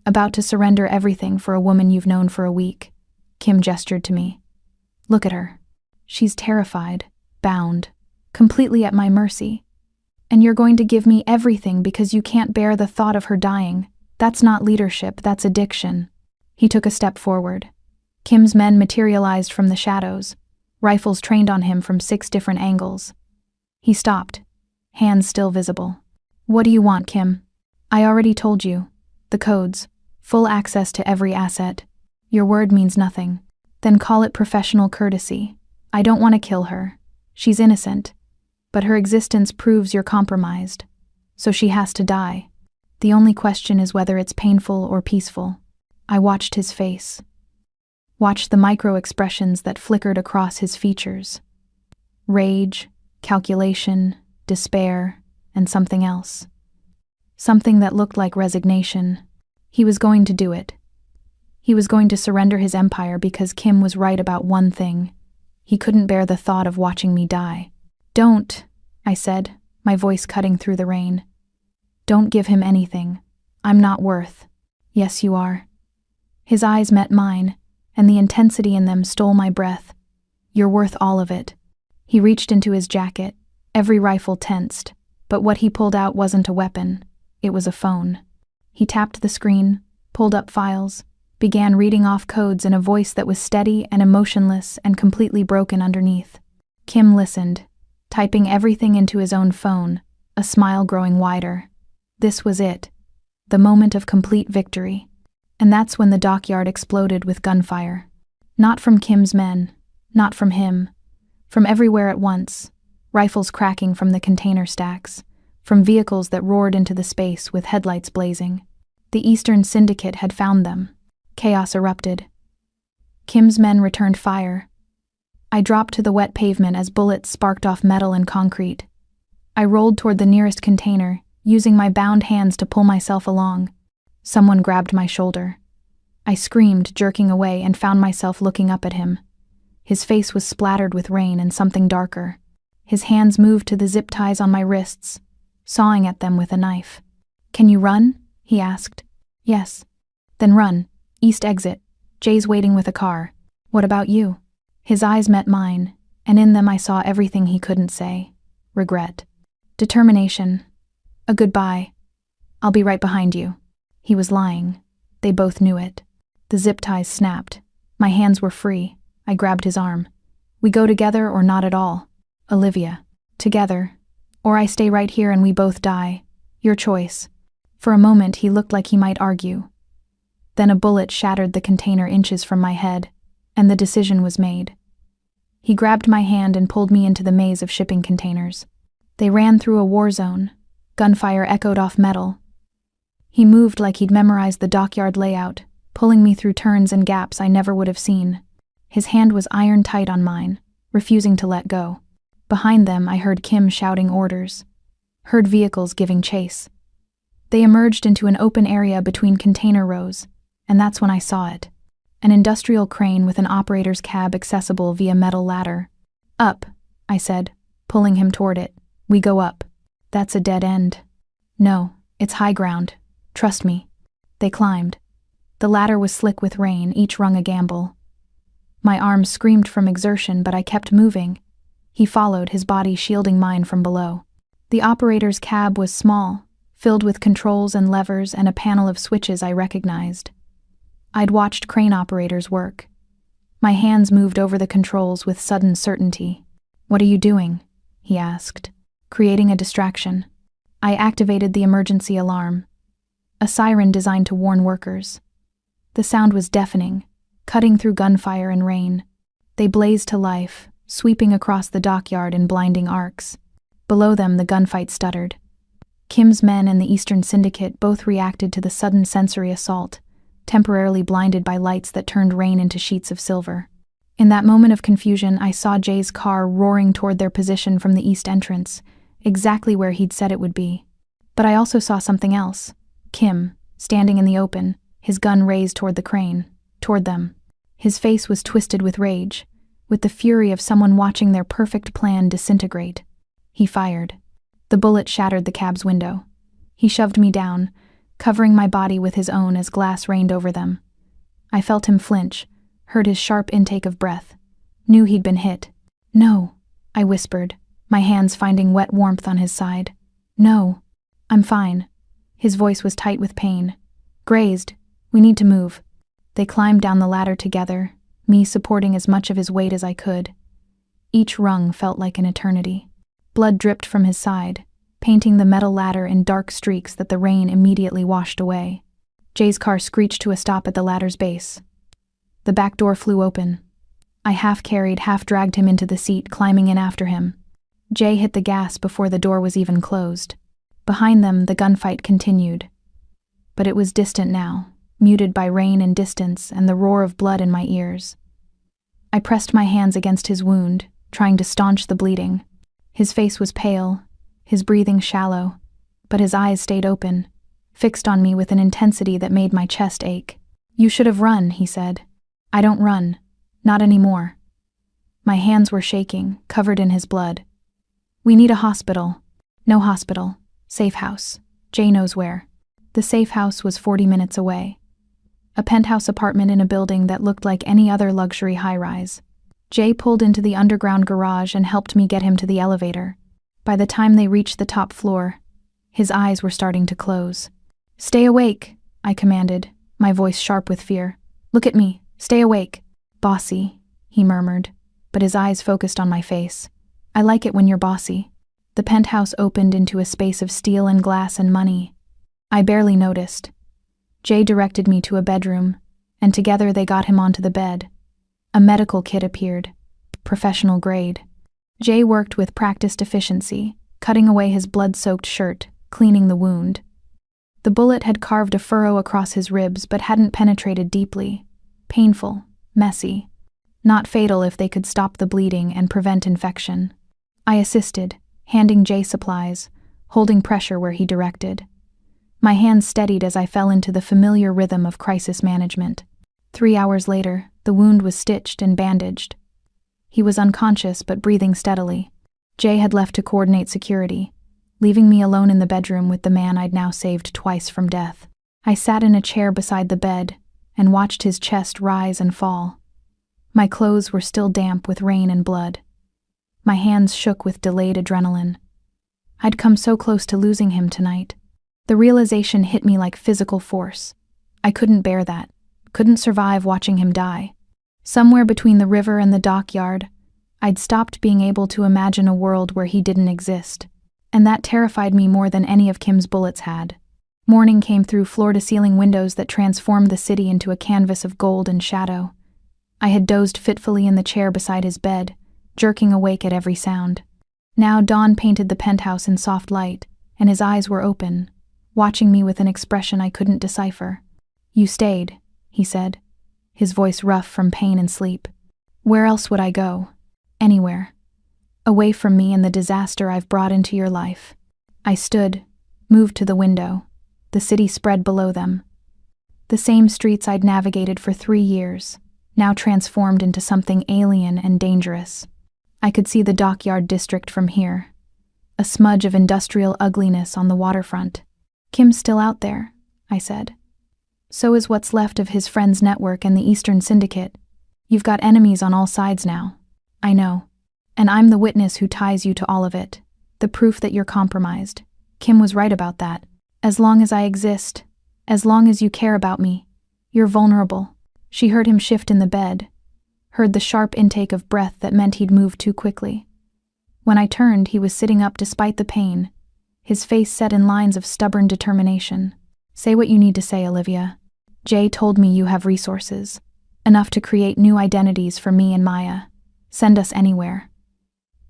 about to surrender everything for a woman you've known for a week." Kim gestured to me. "Look at her. She's terrified, bound, completely at my mercy. And you're going to give me everything because you can't bear the thought of her dying. That's not leadership, that's addiction." He took a step forward. Kim's men materialized from the shadows, rifles trained on him from 6 different angles. He stopped, hands still visible. "What do you want, Kim?" "I already told you. The codes. Full access to every asset. Your word means nothing. Then call it professional courtesy. I don't want to kill her. She's innocent. But her existence proves you're compromised. So she has to die. The only question is whether it's painful or peaceful." I watched his face. Watched the micro-expressions that flickered across his features. Rage, calculation, despair, and something else. Something that looked like resignation. He was going to do it. He was going to surrender his empire because Kim was right about one thing. He couldn't bear the thought of watching me die. "Don't," I said, my voice cutting through the rain. "Don't give him anything. I'm not worth." "Yes, you are." His eyes met mine, and the intensity in them stole my breath. "You're worth all of it." He reached into his jacket, every rifle tensed, but what he pulled out wasn't a weapon, it was a phone. He tapped the screen, pulled up files, began reading off codes in a voice that was steady and emotionless and completely broken underneath. Kim listened, typing everything into his own phone, a smile growing wider. This was it, the moment of complete victory. And that's when the dockyard exploded with gunfire. Not from Kim's men, not from him. From everywhere at once, rifles cracking from the container stacks, from vehicles that roared into the space with headlights blazing. The Eastern Syndicate had found them. Chaos erupted. Kim's men returned fire. I dropped to the wet pavement as bullets sparked off metal and concrete. I rolled toward the nearest container, using my bound hands to pull myself along. Someone grabbed my shoulder. I screamed, jerking away, and found myself looking up at him. His face was splattered with rain and something darker. His hands moved to the zip ties on my wrists, sawing at them with a knife. "Can you run?" he asked. "Yes." "Then run. East exit. Jay's waiting with a car. What about you?" His eyes met mine, and in them I saw everything he couldn't say. Regret. Determination. A goodbye. "I'll be right behind you." He was lying. They both knew it. The zip ties snapped. My hands were free. I grabbed his arm. "We go together or not at all." "Olivia." "Together. Or I stay right here and we both die. Your choice." For a moment he looked like he might argue. Then a bullet shattered the container inches from my head, and the decision was made. He grabbed my hand and pulled me into the maze of shipping containers. They ran through a war zone. Gunfire echoed off metal. He moved like he'd memorized the dockyard layout, pulling me through turns and gaps I never would have seen. His hand was iron tight on mine, refusing to let go. Behind them I heard Kim shouting orders. Heard vehicles giving chase. They emerged into an open area between container rows, and that's when I saw it. An industrial crane with an operator's cab accessible via metal ladder. "Up," I said, pulling him toward it. "We go up." "That's a dead end." No, it's high ground. Trust me. They climbed. The ladder was slick with rain, each rung a gamble. My arms screamed from exertion, but I kept moving. He followed, his body shielding mine from below. The operator's cab was small, filled with controls and levers and a panel of switches I recognized. I'd watched crane operators work. My hands moved over the controls with sudden certainty. "What are you doing?" he asked. "Creating a distraction." I activated the emergency alarm, a siren designed to warn workers. The sound was deafening, cutting through gunfire and rain. They blazed to life, sweeping across the dockyard in blinding arcs. Below them, the gunfight stuttered. Kim's men and the Eastern Syndicate both reacted to the sudden sensory assault, temporarily blinded by lights that turned rain into sheets of silver. In that moment of confusion, I saw Jay's car roaring toward their position from the east entrance, exactly where he'd said it would be. But I also saw something else. Kim, standing in the open, his gun raised toward the crane, toward them. His face was twisted with rage, with the fury of someone watching their perfect plan disintegrate. He fired. The bullet shattered the cab's window. He shoved me down, covering my body with his own as glass rained over them. I felt him flinch, heard his sharp intake of breath, knew he'd been hit. "No," I whispered, my hands finding wet warmth on his side. "No, I'm fine." His voice was tight with pain. "Grazed. We need to move." They climbed down the ladder together, me supporting as much of his weight as I could. Each rung felt like an eternity. Blood dripped from his side, painting the metal ladder in dark streaks that the rain immediately washed away. Jay's car screeched to a stop at the ladder's base. The back door flew open. I half-carried, half-dragged him into the seat, climbing in after him. Jay hit the gas before the door was even closed. Behind them, the gunfight continued. But it was distant now, muted by rain and distance and the roar of blood in my ears. I pressed my hands against his wound, trying to staunch the bleeding. His face was pale, his breathing shallow, but his eyes stayed open, fixed on me with an intensity that made my chest ache. "You should have run," he said. "I don't run. Not anymore." My hands were shaking, covered in his blood. "We need a hospital." "No hospital. Safe house. Jay knows where." The safe house was 40 minutes away. A penthouse apartment in a building that looked like any other luxury high-rise. Jay pulled into the underground garage and helped me get him to the elevator. By the time they reached the top floor, his eyes were starting to close. "Stay awake," I commanded, my voice sharp with fear. "Look at me. Stay awake." "Bossy," he murmured, but his eyes focused on my face. "I like it when you're bossy." The penthouse opened into a space of steel and glass and money. I barely noticed. Jay directed me to a bedroom, and together they got him onto the bed. A medical kit appeared, professional grade. Jay worked with practiced efficiency, cutting away his blood-soaked shirt, cleaning the wound. The bullet had carved a furrow across his ribs but hadn't penetrated deeply. Painful, messy. Not fatal if they could stop the bleeding and prevent infection. I assisted, handing Jay supplies, holding pressure where he directed. My hands steadied as I fell into the familiar rhythm of crisis management. 3 hours later, the wound was stitched and bandaged. He was unconscious but breathing steadily. Jay had left to coordinate security, leaving me alone in the bedroom with the man I'd now saved twice from death. I sat in a chair beside the bed and watched his chest rise and fall. My clothes were still damp with rain and blood. My hands shook with delayed adrenaline. I'd come so close to losing him tonight. The realization hit me like physical force. I couldn't bear that, couldn't survive watching him die. Somewhere between the river and the dockyard, I'd stopped being able to imagine a world where he didn't exist, and that terrified me more than any of Kim's bullets had. Morning came through floor-to-ceiling windows that transformed the city into a canvas of gold and shadow. I had dozed fitfully in the chair beside his bed, jerking awake at every sound. Now dawn painted the penthouse in soft light, and his eyes were open, watching me with an expression I couldn't decipher. "You stayed," he said, his voice rough from pain and sleep. "Where else would I go? Anywhere. Away from me and the disaster I've brought into your life." I stood, moved to the window. The city spread below them. The same streets I'd navigated for 3 years, now transformed into something alien and dangerous. I could see the dockyard district from here, a smudge of industrial ugliness on the waterfront. Kim's still out there, I said. So is what's left of his friends' network and the Eastern Syndicate. You've got enemies on all sides now. I know. And I'm the witness who ties you to all of it. The proof that you're compromised. Kim was right about that. As long as I exist, as long as you care about me, you're vulnerable. She heard him shift in the bed, heard the sharp intake of breath that meant he'd moved too quickly. When I turned, he was sitting up despite the pain, his face set in lines of stubborn determination. Say what you need to say, Olivia. Jay told me you have resources, enough to create new identities for me and Maya. Send us anywhere.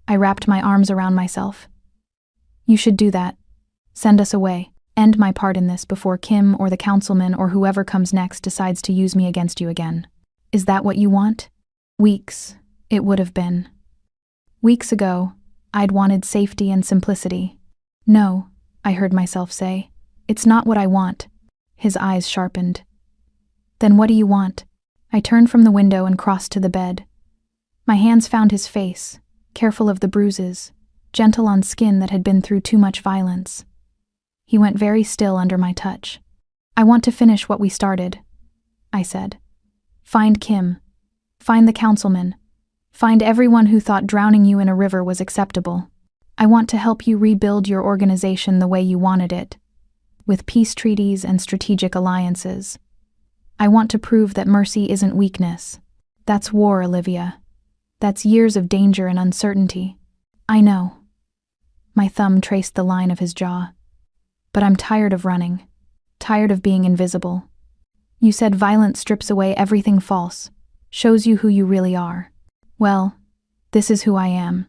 I wrapped my arms around myself. You should do that. Send us away. End my part in this before Kim or the councilman or whoever comes next decides to use me against you again. Is that what you want? Weeks, it would have been. Weeks ago, I'd wanted safety and simplicity. No, I heard myself say. It's not what I want. His eyes sharpened. Then what do you want? I turned from the window and crossed to the bed. My hands found his face, careful of the bruises, gentle on skin that had been through too much violence. He went very still under my touch. I want to finish what we started, I said. Find Kim. Find the councilman. Find everyone who thought drowning you in a river was acceptable. I want to help you rebuild your organization the way you wanted it, with peace treaties and strategic alliances. I want to prove that mercy isn't weakness. That's war, Olivia. That's years of danger and uncertainty. I know. My thumb traced the line of his jaw. But I'm tired of running. Tired of being invisible. You said violence strips away everything false, shows you who you really are. Well, this is who I am.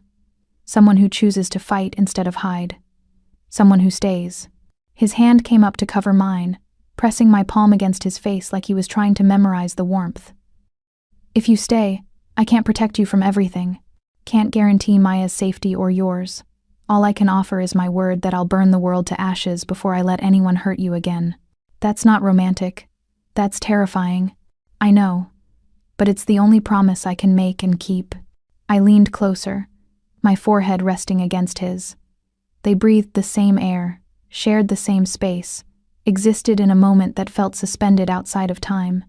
Someone who chooses to fight instead of hide. Someone who stays. His hand came up to cover mine, pressing my palm against his face like he was trying to memorize the warmth. If you stay, I can't protect you from everything. Can't guarantee Maya's safety or yours. All I can offer is my word that I'll burn the world to ashes before I let anyone hurt you again. That's not romantic. That's terrifying. I know. But it's the only promise I can make and keep. I leaned closer, my forehead resting against his. They breathed the same air, shared the same space, existed in a moment that felt suspended outside of time.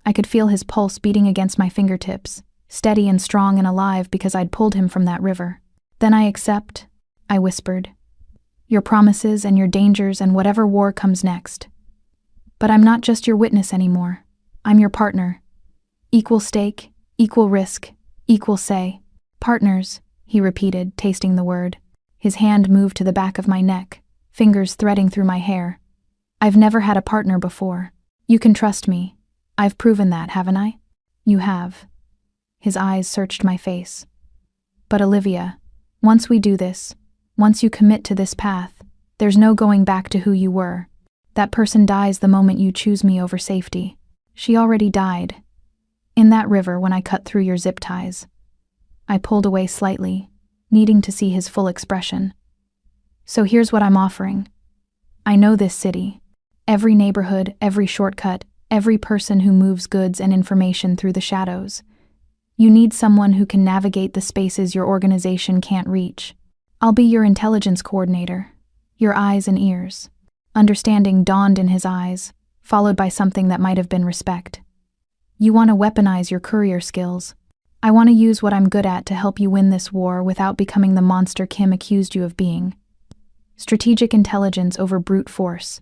I could feel his pulse beating against my fingertips, steady and strong and alive because I'd pulled him from that river. Then I accept, I whispered. Your promises and your dangers and whatever war comes next. But I'm not just your witness anymore. I'm your partner. Equal stake, equal risk, equal say. Partners, he repeated, tasting the word. His hand moved to the back of my neck, fingers threading through my hair. I've never had a partner before. You can trust me. I've proven that, haven't I? You have. His eyes searched my face. But Olivia, once we do this, once you commit to this path, there's no going back to who you were. That person dies the moment you choose me over safety. She already died. In that river when I cut through your zip ties. I pulled away slightly, needing to see his full expression. So here's what I'm offering. I know this city. Every neighborhood, every shortcut, every person who moves goods and information through the shadows. You need someone who can navigate the spaces your organization can't reach. I'll be your intelligence coordinator, your eyes and ears. Understanding dawned in his eyes, followed by something that might have been respect. You want to weaponize your courier skills. I want to use what I'm good at to help you win this war without becoming the monster Kim accused you of being. Strategic intelligence over brute force.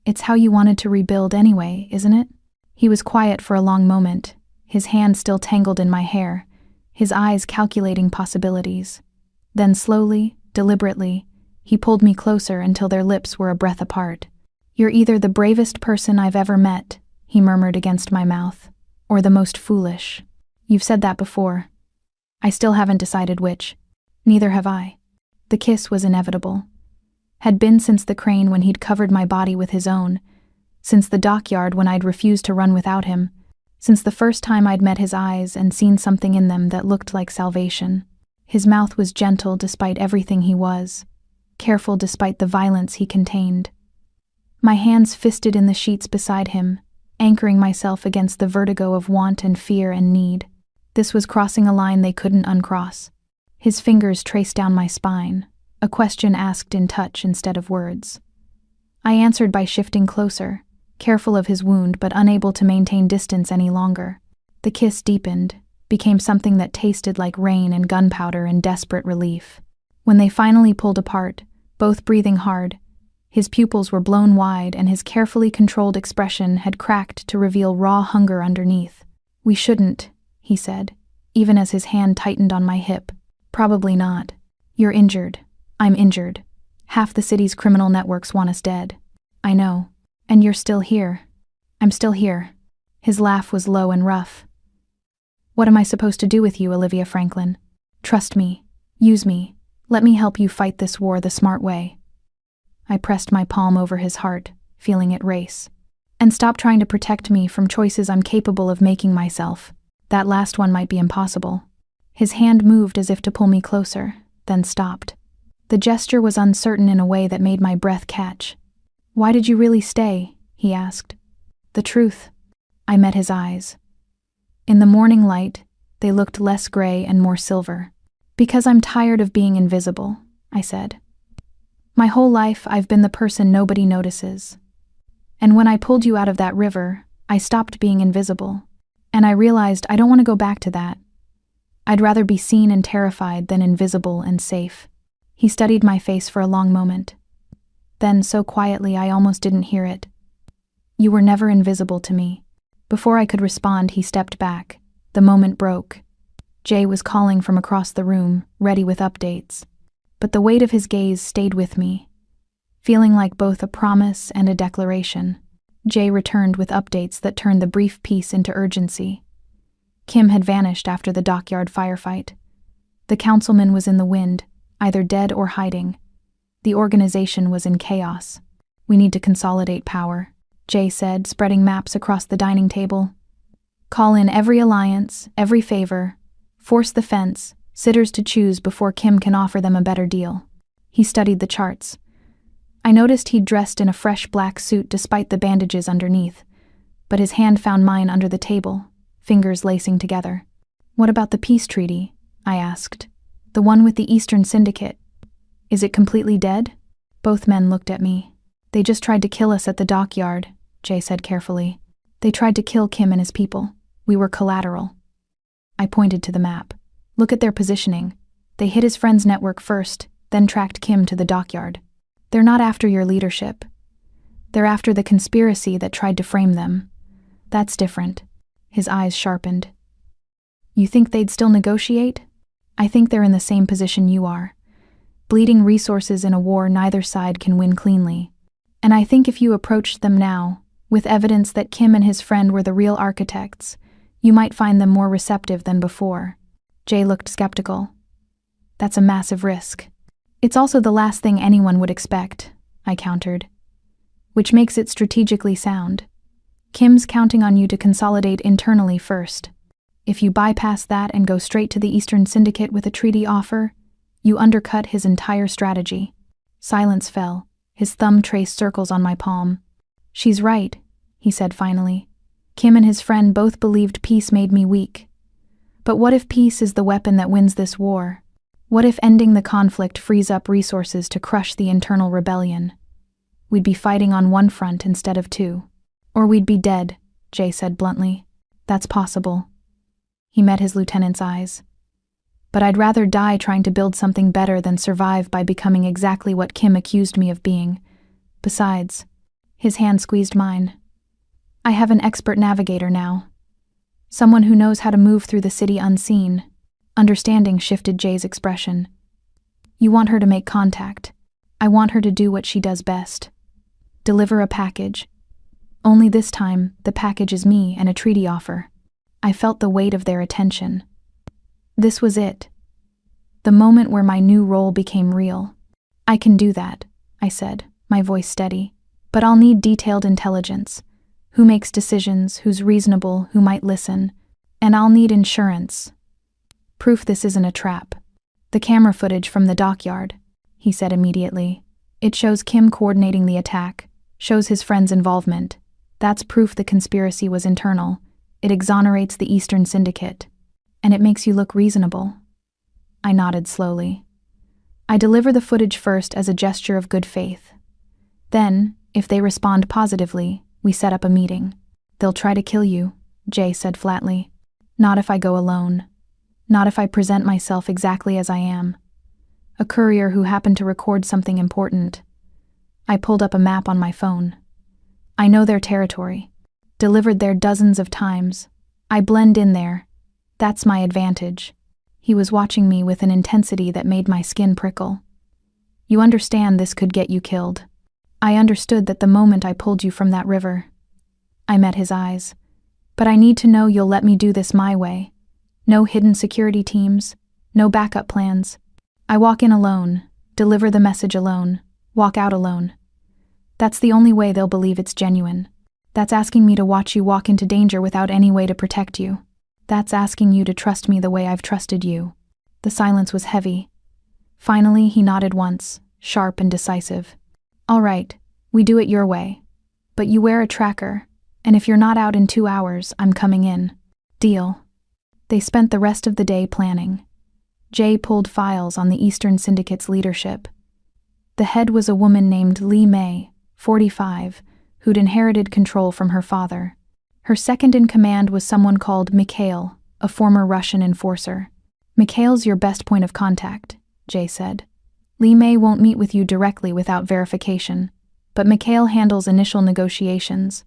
It's how you wanted to rebuild anyway, isn't it? He was quiet for a long moment, his hand still tangled in my hair, his eyes calculating possibilities. Then slowly, deliberately, he pulled me closer until their lips were a breath apart. You're either the bravest person I've ever met, he murmured against my mouth, or the most foolish. You've said that before. I still haven't decided which. Neither have I. The kiss was inevitable. Had been since the crane when he'd covered my body with his own, since the dockyard when I'd refused to run without him, since the first time I'd met his eyes and seen something in them that looked like salvation. His mouth was gentle despite everything he was, careful despite the violence he contained. My hands fisted in the sheets beside him, anchoring myself against the vertigo of want and fear and need. This was crossing a line they couldn't uncross. His fingers traced down my spine, a question asked in touch instead of words. I answered by shifting closer, careful of his wound but unable to maintain distance any longer. The kiss deepened, became something that tasted like rain and gunpowder in desperate relief. When they finally pulled apart, both breathing hard, his pupils were blown wide and his carefully controlled expression had cracked to reveal raw hunger underneath. "We shouldn't," he said, even as his hand tightened on my hip. "Probably not. You're injured. I'm injured. Half the city's criminal networks want us dead. I know. And you're still here. I'm still here." His laugh was low and rough. "What am I supposed to do with you, Olivia Franklin? Trust me. Use me. Let me help you fight this war the smart way." I pressed my palm over his heart, feeling it race. "And stop trying to protect me from choices I'm capable of making myself. That last one might be impossible." His hand moved as if to pull me closer, then stopped. The gesture was uncertain in a way that made my breath catch. "Why did you really stay?" he asked. "The truth." I met his eyes. In the morning light, they looked less gray and more silver. "Because I'm tired of being invisible," I said. "My whole life I've been the person nobody notices. And when I pulled you out of that river, I stopped being invisible. And I realized I don't want to go back to that. I'd rather be seen and terrified than invisible and safe." He studied my face for a long moment. Then, so quietly I almost didn't hear it, "You were never invisible to me." Before I could respond, he stepped back. The moment broke. Jay was calling from across the room, ready with updates. But the weight of his gaze stayed with me, feeling like both a promise and a declaration. Jay returned with updates that turned the brief peace into urgency. Kim had vanished after the dockyard firefight. The councilman was in the wind, either dead or hiding. The organization was in chaos. "We need to consolidate power," Jay said, spreading maps across the dining table. "Call in every alliance, every favor, force the fence, sitters to choose before Kim can offer them a better deal." He studied the charts. I noticed he'd dressed in a fresh black suit despite the bandages underneath, but his hand found mine under the table, fingers lacing together. "What about the peace treaty?" I asked. "The one with the Eastern Syndicate. Is it completely dead?" Both men looked at me. "They just tried to kill us at the dockyard," Jay said carefully. "They tried to kill Kim and his people. We were collateral." I pointed to the map. "Look at their positioning. They hit his friend's network first, then tracked Kim to the dockyard. They're not after your leadership. They're after the conspiracy that tried to frame them. That's different." His eyes sharpened. "You think they'd still negotiate? I think they're in the same position you are. Bleeding resources in a war neither side can win cleanly. And I think if you approached them now, with evidence that Kim and his friend were the real architects, you might find them more receptive than before." Jay looked skeptical. "That's a massive risk." "It's also the last thing anyone would expect," I countered. "Which makes it strategically sound. Kim's counting on you to consolidate internally first. If you bypass that and go straight to the Eastern Syndicate with a treaty offer, you undercut his entire strategy." Silence fell. His thumb traced circles on my palm. "She's right," he said finally. "Kim and his friend both believed peace made me weak. But what if peace is the weapon that wins this war? What if ending the conflict frees up resources to crush the internal rebellion? We'd be fighting on one front instead of two. Or we'd be dead," Jay said bluntly. "That's possible." He met his lieutenant's eyes. "But I'd rather die trying to build something better than survive by becoming exactly what Kim accused me of being. Besides," his hand squeezed mine, "I have an expert navigator now. Someone who knows how to move through the city unseen." Understanding shifted Jay's expression. "You want her to make contact. I want her to do what she does best. Deliver a package. Only this time, the package is me and a treaty offer." I felt the weight of their attention. This was it. The moment where my new role became real. "I can do that," I said, my voice steady. "But I'll need detailed intelligence. Who makes decisions, who's reasonable, who might listen. And I'll need insurance. Proof this isn't a trap. The camera footage from the dockyard," he said immediately. "It shows Kim coordinating the attack, shows his friend's involvement. That's proof the conspiracy was internal. It exonerates the Eastern Syndicate. And it makes you look reasonable." I nodded slowly. "I deliver the footage first as a gesture of good faith. Then, if they respond positively, we set up a meeting. They'll try to kill you, Jay said flatly. Not if I go alone. Not if I present myself exactly as I am. A courier who happened to record something important. I pulled up a map on my phone. I know their territory. Delivered there dozens of times. I blend in there. That's my advantage. He was watching me with an intensity that made my skin prickle. You understand this could get you killed. I understood that the moment I pulled you from that river. I met his eyes. But I need to know you'll let me do this my way. No hidden security teams. No backup plans. I walk in alone, deliver the message alone, walk out alone. That's the only way they'll believe it's genuine. That's asking me to watch you walk into danger without any way to protect you. That's asking you to trust me the way I've trusted you. The silence was heavy. Finally, he nodded once, sharp and decisive. All right, we do it your way. But you wear a tracker, and if you're not out in 2 hours, I'm coming in. Deal. They spent the rest of the day planning. Jay pulled files on the Eastern Syndicate's leadership. The head was a woman named Lee May, 45, who'd inherited control from her father. Her second in command was someone called Mikhail, a former Russian enforcer. Mikhail's your best point of contact, Jay said. Lee May won't meet with you directly without verification, but Mikhail handles initial negotiations.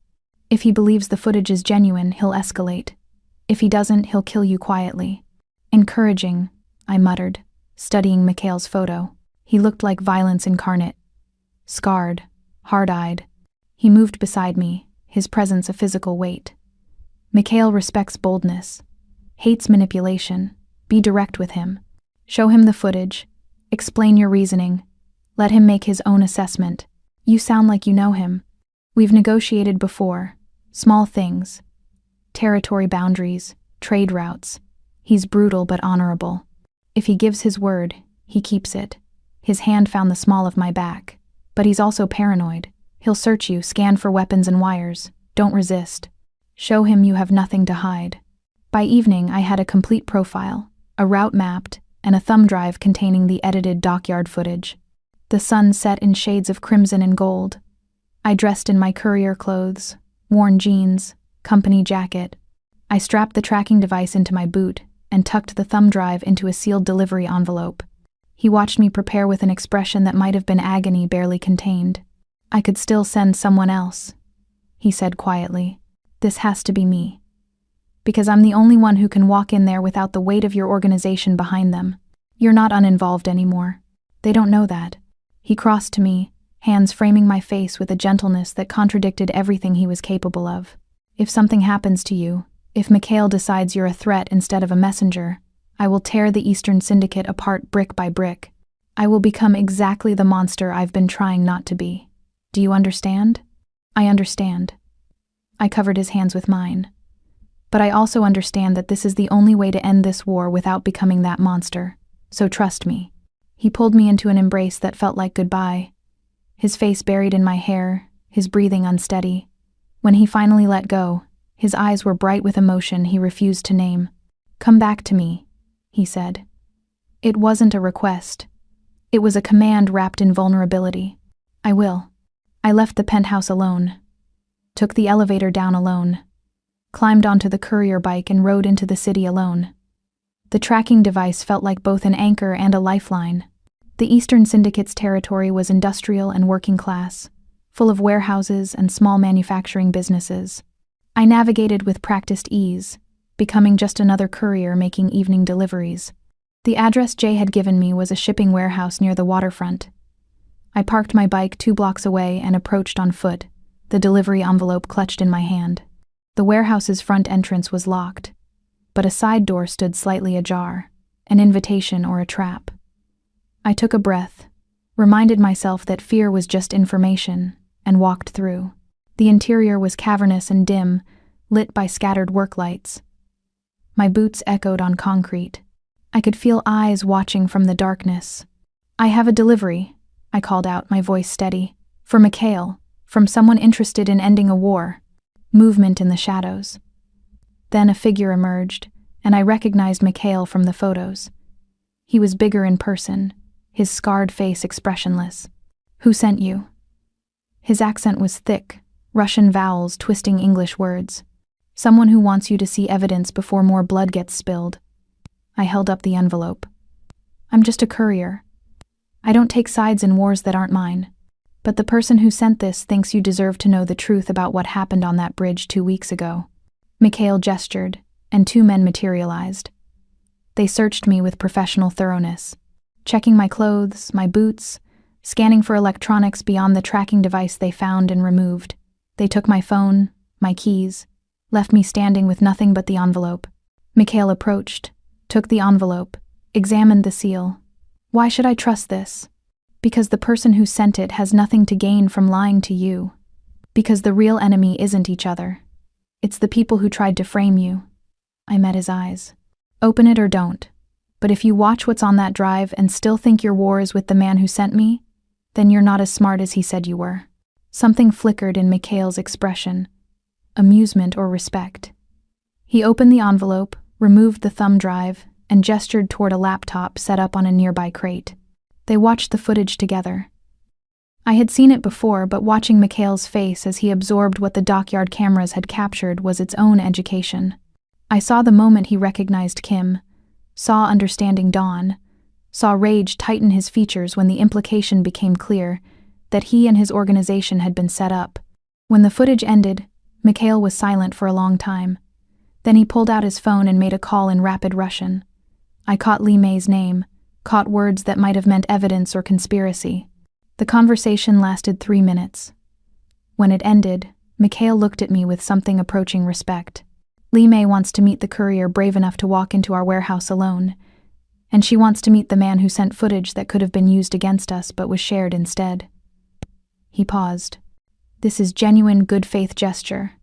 If he believes the footage is genuine, he'll escalate. If he doesn't, he'll kill you quietly. Encouraging, I muttered, studying Mikhail's photo. He looked like violence incarnate. Scarred, hard-eyed. He moved beside me, his presence a physical weight. Mikhail respects boldness, hates manipulation. Be direct with him. Show him the footage. Explain your reasoning. Let him make his own assessment. You sound like you know him. We've negotiated before. Small things. Territory boundaries, trade routes. He's brutal but honorable. If he gives his word, he keeps it. His hand found the small of my back. But he's also paranoid. He'll search you, scan for weapons and wires. Don't resist. Show him you have nothing to hide. By evening, I had a complete profile, a route mapped, and a thumb drive containing the edited dockyard footage. The sun set in shades of crimson and gold. I dressed in my courier clothes, worn jeans, company jacket. I strapped the tracking device into my boot and tucked the thumb drive into a sealed delivery envelope. He watched me prepare with an expression that might have been agony barely contained. I could still send someone else, he said quietly. This has to be me. Because I'm the only one who can walk in there without the weight of your organization behind them. You're not uninvolved anymore. They don't know that. He crossed to me, hands framing my face with a gentleness that contradicted everything he was capable of. If something happens to you, if Mikhail decides you're a threat instead of a messenger, I will tear the Eastern Syndicate apart brick by brick. I will become exactly the monster I've been trying not to be. Do you understand? I understand. I covered his hands with mine. But I also understand that this is the only way to end this war without becoming that monster. So trust me. He pulled me into an embrace that felt like goodbye. His face buried in my hair, his breathing unsteady. When he finally let go, his eyes were bright with emotion he refused to name. Come back to me, he said. It wasn't a request. It was a command wrapped in vulnerability. I will. I left the penthouse alone. Took the elevator down alone. Climbed onto the courier bike and rode into the city alone. The tracking device felt like both an anchor and a lifeline. The Eastern Syndicate's territory was industrial and working class, full of warehouses and small manufacturing businesses. I navigated with practiced ease, becoming just another courier making evening deliveries. The address Jay had given me was a shipping warehouse near the waterfront. I parked my bike 2 blocks away and approached on foot, the delivery envelope clutched in my hand. The warehouse's front entrance was locked, but a side door stood slightly ajar, an invitation or a trap. I took a breath, reminded myself that fear was just information, and walked through. The interior was cavernous and dim, lit by scattered work lights. My boots echoed on concrete. I could feel eyes watching from the darkness. I have a delivery, I called out, my voice steady. For Mikhail, from someone interested in ending a war. Movement in the shadows. Then a figure emerged, and I recognized Mikhail from the photos. He was bigger in person, his scarred face expressionless. Who sent you? His accent was thick, Russian vowels twisting English words. Someone who wants you to see evidence before more blood gets spilled. I held up the envelope. I'm just a courier. I don't take sides in wars that aren't mine. But the person who sent this thinks you deserve to know the truth about what happened on that bridge 2 weeks ago. Mikhail gestured, and 2 men materialized. They searched me with professional thoroughness, checking my clothes, my boots, scanning for electronics beyond the tracking device they found and removed. They took my phone, my keys, left me standing with nothing but the envelope. Mikhail approached, took the envelope, examined the seal. Why should I trust this? Because the person who sent it has nothing to gain from lying to you. Because the real enemy isn't each other. It's the people who tried to frame you. I met his eyes. Open it or don't. But if you watch what's on that drive and still think your war is with the man who sent me, then you're not as smart as he said you were. Something flickered in Mikhail's expression. Amusement or respect. He opened the envelope, removed the thumb drive, and gestured toward a laptop set up on a nearby crate. They watched the footage together. I had seen it before, but watching Mikhail's face as he absorbed what the dockyard cameras had captured was its own education. I saw the moment he recognized Kim, saw understanding dawn, saw rage tighten his features when the implication became clear that he and his organization had been set up. When the footage ended, Mikhail was silent for a long time. Then he pulled out his phone and made a call in rapid Russian. I caught Li Mei's name, caught words that might have meant evidence or conspiracy. The conversation lasted 3 minutes. When it ended, Mikhail looked at me with something approaching respect. Li Mei wants to meet the courier brave enough to walk into our warehouse alone, and she wants to meet the man who sent footage that could have been used against us but was shared instead. He paused. This is genuine good faith gesture,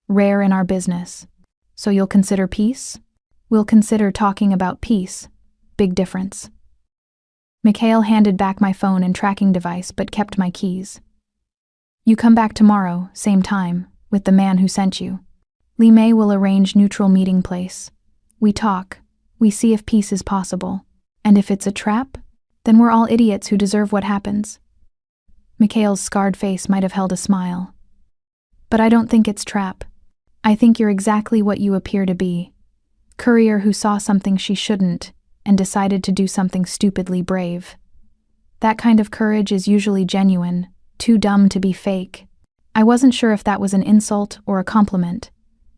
rare in our business. So you'll consider peace? We'll consider talking about peace. Big difference. Mikhail handed back my phone and tracking device but kept my keys. You come back tomorrow, same time, with the man who sent you. Li Mei will arrange neutral meeting place. We talk. We see if peace is possible. And if it's a trap, then we're all idiots who deserve what happens. Mikhail's scarred face might have held a smile. But I don't think it's trap. I think you're exactly what you appear to be. Courier who saw something she shouldn't and decided to do something stupidly brave. That kind of courage is usually genuine, too dumb to be fake. I wasn't sure if that was an insult or a compliment.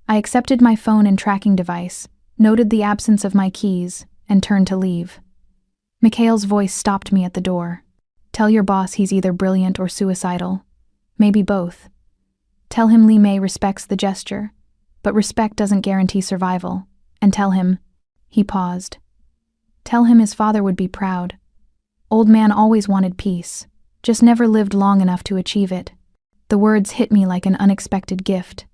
I accepted my phone and tracking device, noted the absence of my keys, and turned to leave. Mikhail's voice stopped me at the door. Tell your boss he's either brilliant or suicidal. Maybe both. Tell him Li Mei respects the gesture, but respect doesn't guarantee survival. And tell him, he paused. Tell him his father would be proud. Old man always wanted peace, just never lived long enough to achieve it. The words hit me like an unexpected gift.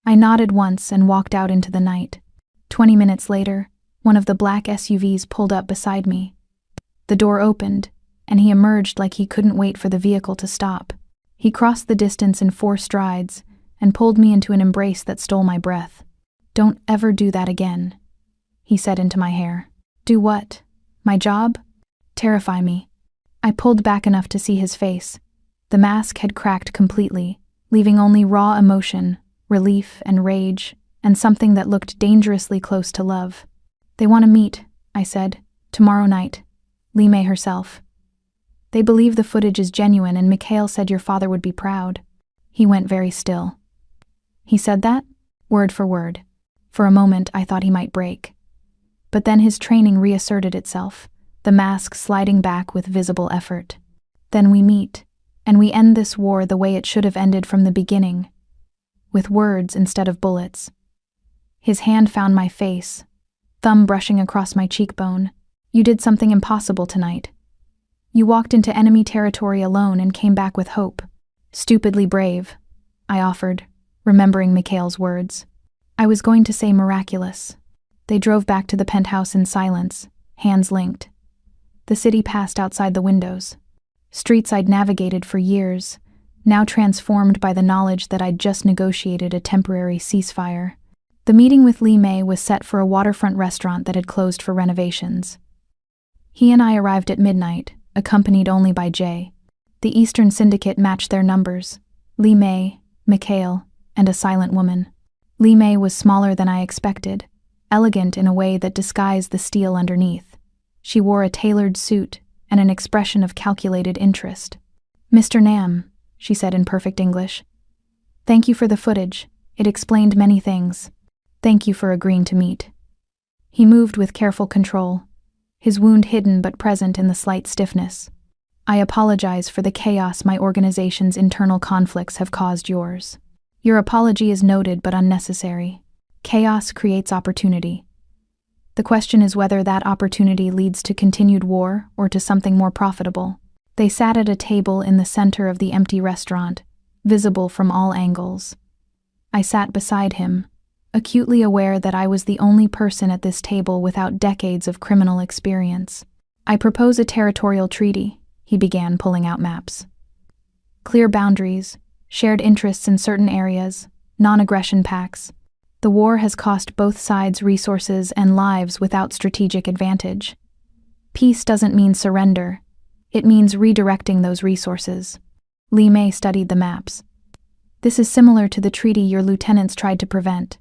I nodded once and walked out into the night. 20 minutes later, one of the black SUVs pulled up beside me. The door opened, and he emerged like he couldn't wait for the vehicle to stop. He crossed the distance in 4 strides and pulled me into an embrace that stole my breath. Don't ever do that again, he said into my hair. Do what? My job? Terrify me. I pulled back enough to see his face. The mask had cracked completely, leaving only raw emotion, relief and rage, and something that looked dangerously close to love. They want to meet, I said, tomorrow night. Li Mei herself. They believe the footage is genuine and Mikhail said your father would be proud. He went very still. He said that? Word for word. For a moment, I thought he might break. But then his training reasserted itself, the mask sliding back with visible effort. Then we meet, and we end this war the way it should have ended from the beginning, with words instead of bullets. His hand found my face, thumb brushing across my cheekbone. You did something impossible tonight. You walked into enemy territory alone and came back with hope. Stupidly brave, I offered, remembering Mikhail's words. I was going to say miraculous. They drove back to the penthouse in silence, hands linked. The city passed outside the windows. Streets I'd navigated for years, now transformed by the knowledge that I'd just negotiated a temporary ceasefire. The meeting with Li Mei was set for a waterfront restaurant that had closed for renovations. He and I arrived at midnight, accompanied only by Jay. The Eastern Syndicate matched their numbers: Li Mei, Mikhail, and a silent woman. Li Mei was smaller than I expected, elegant in a way that disguised the steel underneath. She wore a tailored suit and an expression of calculated interest. "Mr. Nam," she said in perfect English. "Thank you for the footage. It explained many things. Thank you for agreeing to meet." He moved with careful control, his wound hidden but present in the slight stiffness. "I apologize for the chaos my organization's internal conflicts have caused yours. Your apology is noted but unnecessary. Chaos creates opportunity. The question is whether that opportunity leads to continued war or to something more profitable." They sat at a table in the center of the empty restaurant, visible from all angles. I sat beside him, acutely aware that I was the only person at this table without decades of criminal experience. "I propose a territorial treaty," he began, pulling out maps. "Clear boundaries, shared interests in certain areas, non-aggression pacts. The war has cost both sides resources and lives without strategic advantage. Peace doesn't mean surrender. It means redirecting those resources." Li Mei studied the maps. "This is similar to the treaty your lieutenants tried to prevent,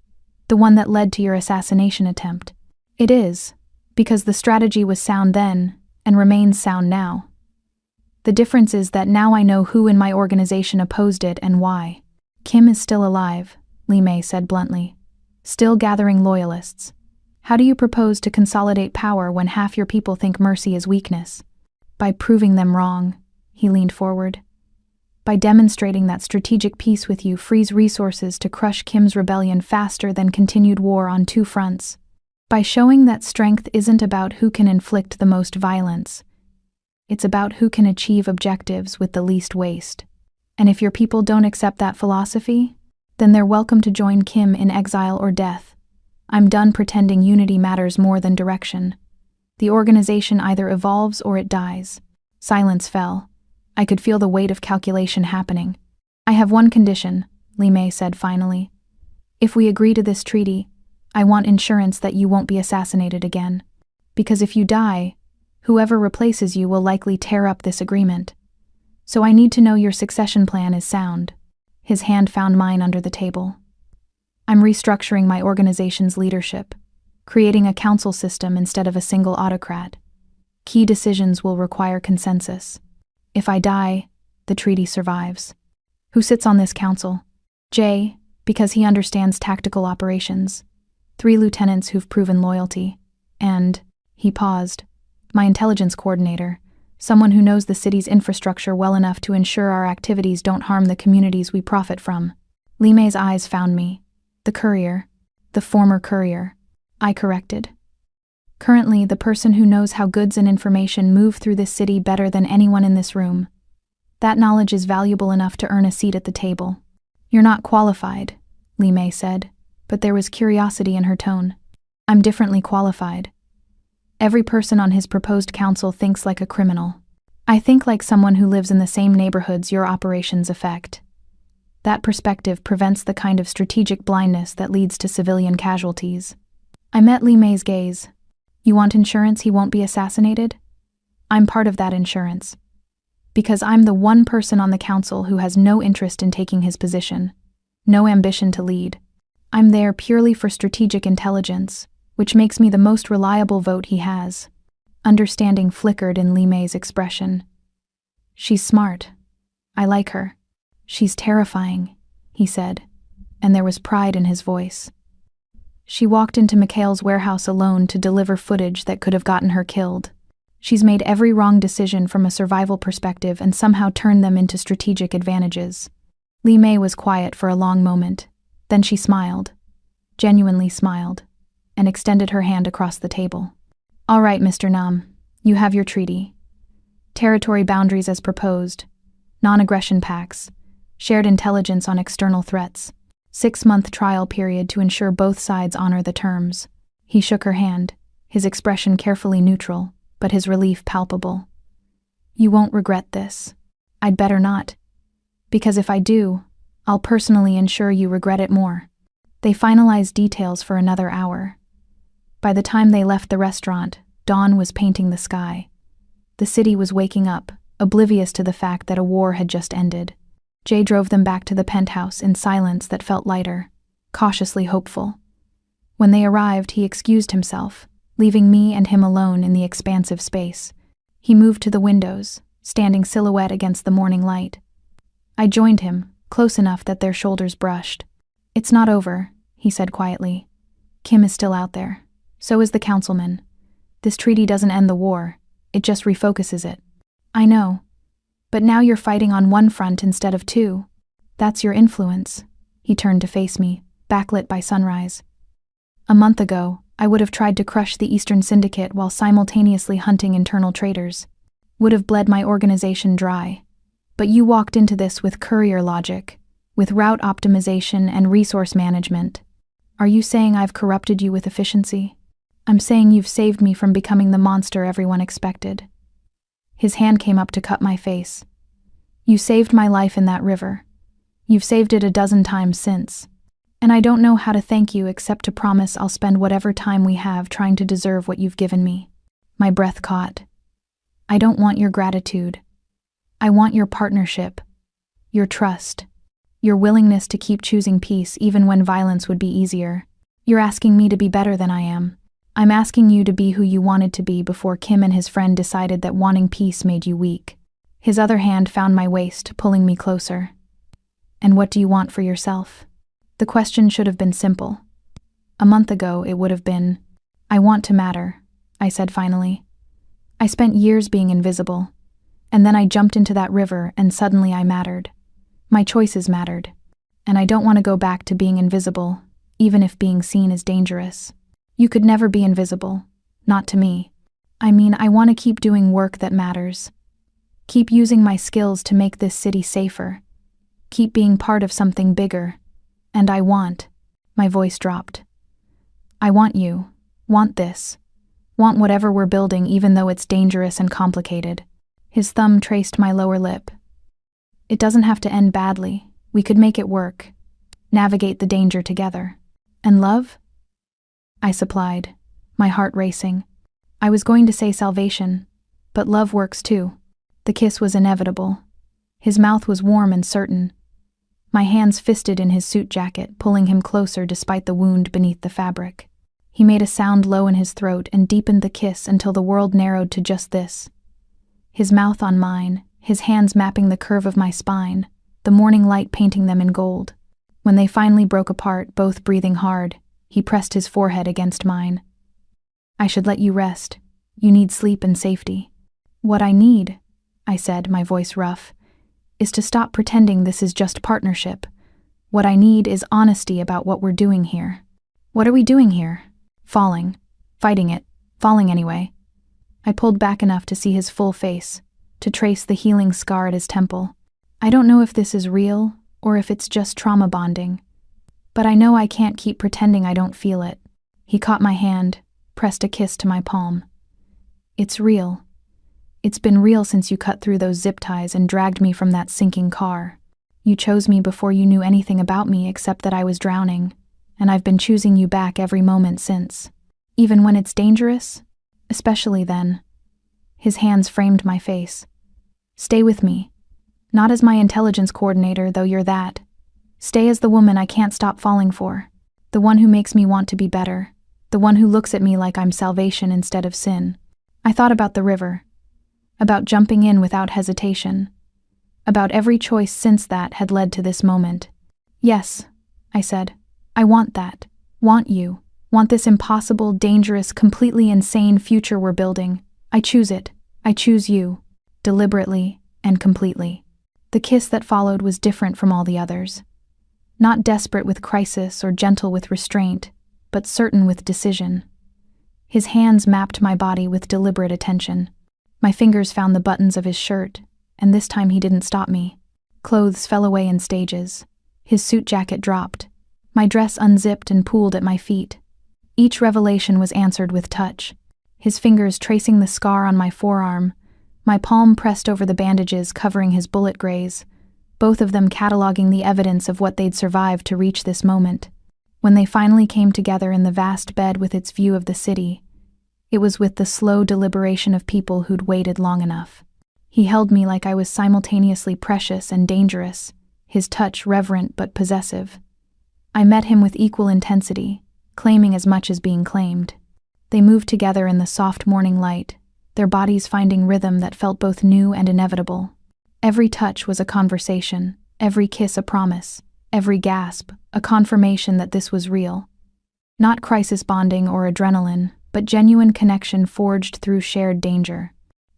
the one that led to your assassination attempt." "It is, because the strategy was sound then and remains sound now. The difference is that now I know who in my organization opposed it and why." "Kim is still alive," Li Mei said bluntly. "Still gathering loyalists. How do you propose to consolidate power when half your people think mercy is weakness?" "By proving them wrong," he leaned forward. "By demonstrating that strategic peace with you frees resources to crush Kim's rebellion faster than continued war on two fronts. By showing that strength isn't about who can inflict the most violence. It's about who can achieve objectives with the least waste. And if your people don't accept that philosophy, then they're welcome to join Kim in exile or death. I'm done pretending unity matters more than direction. The organization either evolves or it dies." Silence fell. I could feel the weight of calculation happening. "I have one condition," Li Mei said finally. "If we agree to this treaty, I want insurance that you won't be assassinated again. Because if you die, whoever replaces you will likely tear up this agreement. So I need to know your succession plan is sound." His hand found mine under the table. "I'm restructuring my organization's leadership, creating a council system instead of a single autocrat. Key decisions will require consensus. If I die, the treaty survives." "Who sits on this council?" "Jay, because he understands tactical operations. 3 lieutenants who've proven loyalty. And," he paused, "my intelligence coordinator, someone who knows the city's infrastructure well enough to ensure our activities don't harm the communities we profit from." Li Mei's eyes found me. "The courier. The former courier," I corrected. "Currently, the person who knows how goods and information move through this city better than anyone in this room. That knowledge is valuable enough to earn a seat at the table." "You're not qualified," Li Mei said, but there was curiosity in her tone. "I'm differently qualified. Every person on his proposed council thinks like a criminal. I think like someone who lives in the same neighborhoods your operations affect. That perspective prevents the kind of strategic blindness that leads to civilian casualties." I met Li Mei's gaze. "You want insurance he won't be assassinated?" "I'm part of that insurance. Because I'm the one person on the council who has no interest in taking his position, no ambition to lead. I'm there purely for strategic intelligence, which makes me the most reliable vote he has." Understanding flickered in Li Mei's expression. "She's smart. I like her. She's terrifying," he said, and there was pride in his voice. "She walked into Mikhail's warehouse alone to deliver footage that could have gotten her killed. She's made every wrong decision from a survival perspective and somehow turned them into strategic advantages." Li Mei was quiet for a long moment. Then she smiled, genuinely smiled, and extended her hand across the table. "All right, Mr. Nam, you have your treaty. Territory boundaries as proposed, non-aggression pacts, shared intelligence on external threats, 6-month trial period to ensure both sides honor the terms." He shook her hand, his expression carefully neutral, but his relief palpable. "You won't regret this." "I'd better not. Because if I do, I'll personally ensure you regret it more." They finalized details for another hour. By the time they left the restaurant, dawn was painting the sky. The city was waking up, oblivious to the fact that a war had just ended. Jay drove them back to the penthouse in silence that felt lighter, cautiously hopeful. When they arrived, he excused himself, leaving me and him alone in the expansive space. He moved to the windows, standing silhouette against the morning light. I joined him, close enough that their shoulders brushed. "It's not over," he said quietly. "Kim is still out there. So is the councilman. This treaty doesn't end the war, it just refocuses it." "I know. But now you're fighting on one front instead of two. That's your influence." He turned to face me, backlit by sunrise. "A month ago, I would have tried to crush the Eastern Syndicate while simultaneously hunting internal traitors. Would have bled my organization dry. But you walked into this with courier logic, with route optimization and resource management. Are you saying I've corrupted you with efficiency? I'm saying you've saved me from becoming the monster everyone expected." His hand came up to cut my face. "You saved my life in that river. You've saved it a dozen times since. And I don't know how to thank you except to promise I'll spend whatever time we have trying to deserve what you've given me." My breath caught. "I don't want your gratitude. I want your partnership, your trust, your willingness to keep choosing peace even when violence would be easier. You're asking me to be better than I am. I'm asking you to be who you wanted to be before Kim and his friend decided that wanting peace made you weak." His other hand found my waist, pulling me closer. "And what do you want for yourself?" The question should have been simple. A month ago, it would have been, "I want to matter," I said finally. "I spent years being invisible, and then I jumped into that river and suddenly I mattered. My choices mattered, and I don't want to go back to being invisible, even if being seen is dangerous." "You could never be invisible, not to me. I mean, I want to keep doing work that matters. Keep using my skills to make this city safer. Keep being part of something bigger. And I want," my voice dropped. "I want you, want this, want whatever we're building even though it's dangerous and complicated." His thumb traced my lower lip. "It doesn't have to end badly. We could make it work. Navigate the danger together. And love?" I supplied, my heart racing. I was going to say salvation, but love works too. The kiss was inevitable. His mouth was warm and certain. My hands fisted in his suit jacket, pulling him closer despite the wound beneath the fabric. He made a sound low in his throat and deepened the kiss until the world narrowed to just this. His mouth on mine, his hands mapping the curve of my spine, the morning light painting them in gold. When they finally broke apart, both breathing hard, he pressed his forehead against mine. "I should let you rest. You need sleep and safety." "What I need," I said, my voice rough, "is to stop pretending this is just partnership. What I need is honesty about what we're doing here." "What are we doing here?" "Falling. Fighting it. Falling anyway." I pulled back enough to see his full face, to trace the healing scar at his temple. "I don't know if this is real or if it's just trauma bonding. But I know I can't keep pretending I don't feel it." He caught my hand, pressed a kiss to my palm. "It's real. It's been real since you cut through those zip ties and dragged me from that sinking car. You chose me before you knew anything about me except that I was drowning, and I've been choosing you back every moment since. Even when it's dangerous? Especially then." His hands framed my face. "Stay with me. Not as my intelligence coordinator, though you're that. Stay as the woman I can't stop falling for. The one who makes me want to be better. The one who looks at me like I'm salvation instead of sin." I thought about the river. About jumping in without hesitation. About every choice since that had led to this moment. "Yes," I said. "I want that. Want you. Want this impossible, dangerous, completely insane future we're building. I choose it. I choose you. Deliberately and completely." The kiss that followed was different from all the others. Not desperate with crisis or gentle with restraint, but certain with decision. His hands mapped my body with deliberate attention. My fingers found the buttons of his shirt, and this time he didn't stop me. Clothes fell away in stages. His suit jacket dropped. My dress unzipped and pooled at my feet. Each revelation was answered with touch. His fingers tracing the scar on my forearm, my palm pressed over the bandages covering his bullet graze, both of them cataloging the evidence of what they'd survived to reach this moment. When they finally came together in the vast bed with its view of the city, it was with the slow deliberation of people who'd waited long enough. He held me like I was simultaneously precious and dangerous, his touch reverent but possessive. I met him with equal intensity, claiming as much as being claimed. They moved together in the soft morning light, their bodies finding rhythm that felt both new and inevitable. Every touch was a conversation, every kiss a promise, every gasp a confirmation that this was real. Not crisis bonding or adrenaline, but genuine connection forged through shared danger.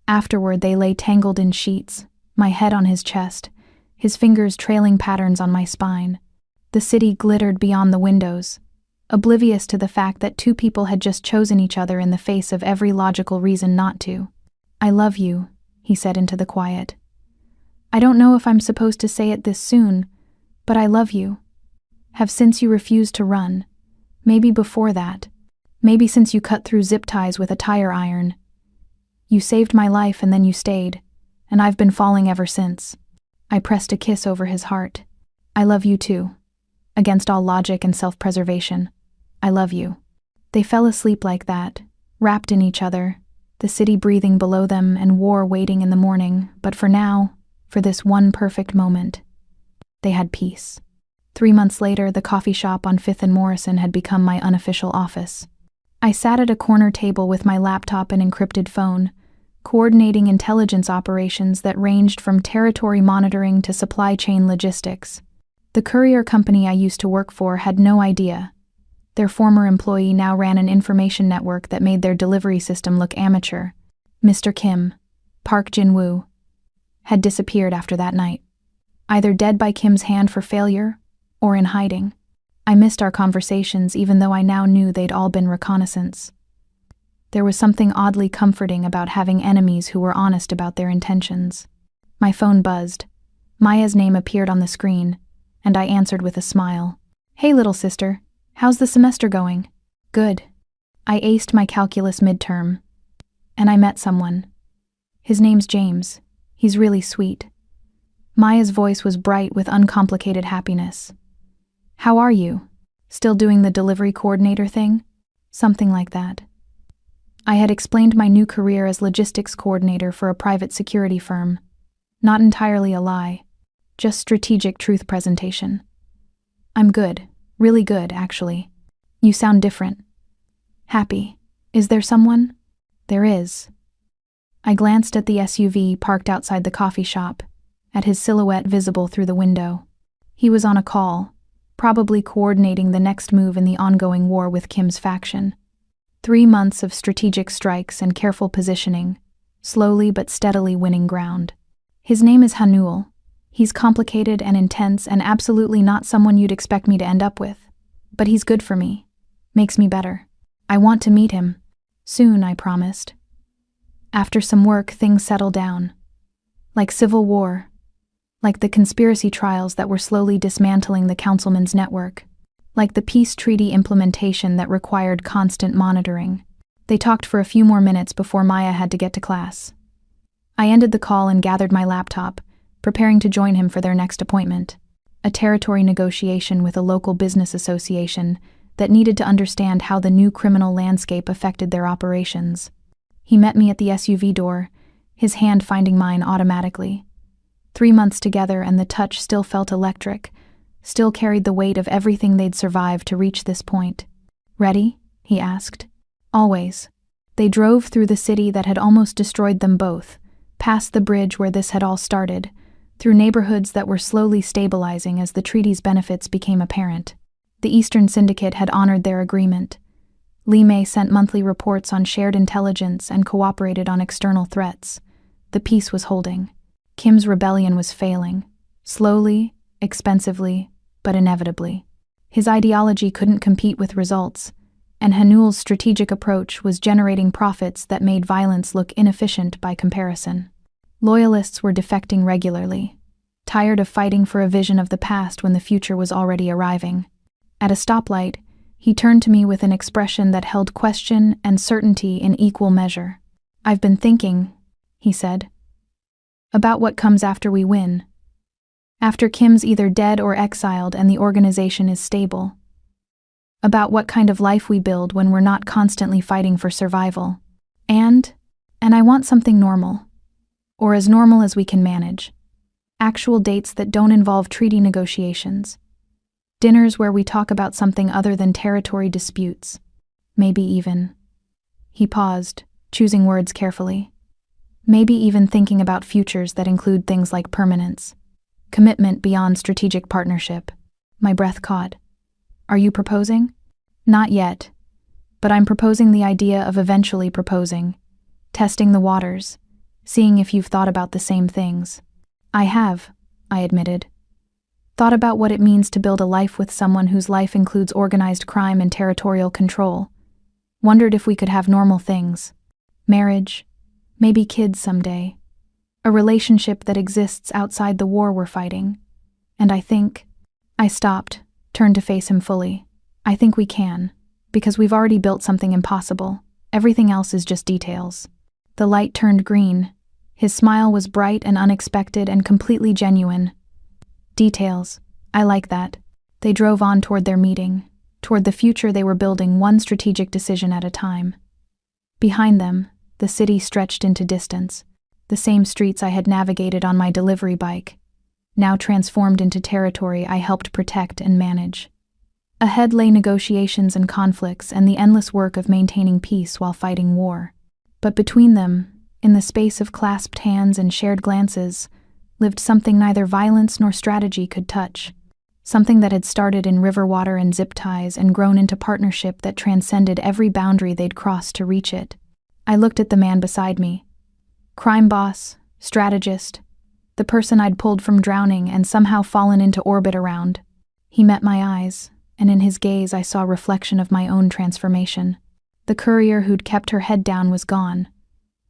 Afterward, they lay tangled in sheets, my head on his chest, his fingers trailing patterns on my spine. The city glittered beyond the windows, oblivious to the fact that two people had just chosen each other in the face of every logical reason not to. "I love you," he said into the quiet. "I don't know if I'm supposed to say it this soon, but I love you. Have since you refused to run. Maybe before that. Maybe since you cut through zip ties with a tire iron. You saved my life and then you stayed, and I've been falling ever since." I pressed a kiss over his heart. "I love you too. Against all logic and self-preservation. I love you." They fell asleep like that, wrapped in each other, the city breathing below them and war waiting in the morning, but for now, for this one perfect moment, they had peace. 3 months later, the coffee shop on 5th and Morrison had become my unofficial office. I sat at a corner table with my laptop and encrypted phone, coordinating intelligence operations that ranged from territory monitoring to supply chain logistics. The courier company I used to work for had no idea. Their former employee now ran an information network that made their delivery system look amateur. Mr. Kim, Park Jin-woo, had disappeared after that night. Either dead by Kim's hand for failure, or in hiding. I missed our conversations even though I now knew they'd all been reconnaissance. There was something oddly comforting about having enemies who were honest about their intentions. My phone buzzed. Maya's name appeared on the screen, and I answered with a smile. "Hey, little sister. How's the semester going?" "Good. I aced my calculus midterm. And I met someone. His name's James. He's really sweet." Maya's voice was bright with uncomplicated happiness. "How are you? Still doing the delivery coordinator thing?" "Something like that." I had explained my new career as logistics coordinator for a private security firm. Not entirely a lie, just strategic truth presentation. "I'm good. Really good, actually. You sound different." "Happy. Is there someone?" "There is." I glanced at the SUV parked outside the coffee shop, at his silhouette visible through the window. He was on a call, probably coordinating the next move in the ongoing war with Kim's faction. 3 months of strategic strikes and careful positioning, slowly but steadily winning ground. His name is Hanul. He's complicated and intense and absolutely not someone you'd expect me to end up with. But he's good for me. Makes me better. I want to meet him. Soon, I promised. After some work, things settled down. Like civil war. Like the conspiracy trials that were slowly dismantling the councilman's network. Like the peace treaty implementation that required constant monitoring. They talked for a few more minutes before Maya had to get to class. I ended the call and gathered my laptop, preparing to join him for their next appointment, a territory negotiation with a local business association that needed to understand how the new criminal landscape affected their operations. He met me at the SUV door, his hand finding mine automatically. 3 months together and the touch still felt electric, still carried the weight of everything they'd survived to reach this point. "Ready?" he asked. "Always." They drove through the city that had almost destroyed them both, past the bridge where this had all started, through neighborhoods that were slowly stabilizing as the treaty's benefits became apparent. The Eastern Syndicate had honored their agreement. Li Mei sent monthly reports on shared intelligence and cooperated on external threats. The peace was holding. Kim's rebellion was failing. Slowly, expensively, but inevitably. His ideology couldn't compete with results, and Hanul's strategic approach was generating profits that made violence look inefficient by comparison. Loyalists were defecting regularly, tired of fighting for a vision of the past when the future was already arriving. At a stoplight, he turned to me with an expression that held question and certainty in equal measure. "I've been thinking," he said, "about what comes after we win. After Kim's either dead or exiled and the organization is stable. About what kind of life we build when we're not constantly fighting for survival. And I want something normal. or as normal as we can manage. Actual dates that don't involve treaty negotiations. Dinners where we talk about something other than territory disputes. Maybe even. He paused, choosing words carefully. Maybe even thinking about futures that include things like permanence. Commitment beyond strategic partnership. My breath caught. Are you proposing? Not yet. But I'm proposing the idea of eventually proposing. Testing the waters. Seeing if you've thought about the same things. I have, I admitted. Thought about what it means to build a life with someone whose life includes organized crime and territorial control. Wondered if we could have normal things. Marriage. Maybe kids someday. A relationship that exists outside the war we're fighting. And I think... I stopped, turned to face him fully. I think we can. Because we've already built something impossible. Everything else is just details. The light turned green. His smile was bright and unexpected and completely genuine. Details. I like that. They drove on toward their meeting, toward the future they were building one strategic decision at a time. Behind them, the city stretched into distance, the same streets I had navigated on my delivery bike, now transformed into territory I helped protect and manage. Ahead lay negotiations and conflicts and the endless work of maintaining peace while fighting war. But between them, in the space of clasped hands and shared glances, lived something neither violence nor strategy could touch. Something that had started in river water and zip ties and grown into partnership that transcended every boundary they'd crossed to reach it. I looked at the man beside me. Crime boss, strategist, the person I'd pulled from drowning and somehow fallen into orbit around. He met my eyes, and in his gaze I saw a reflection of my own transformation. The courier who'd kept her head down was gone,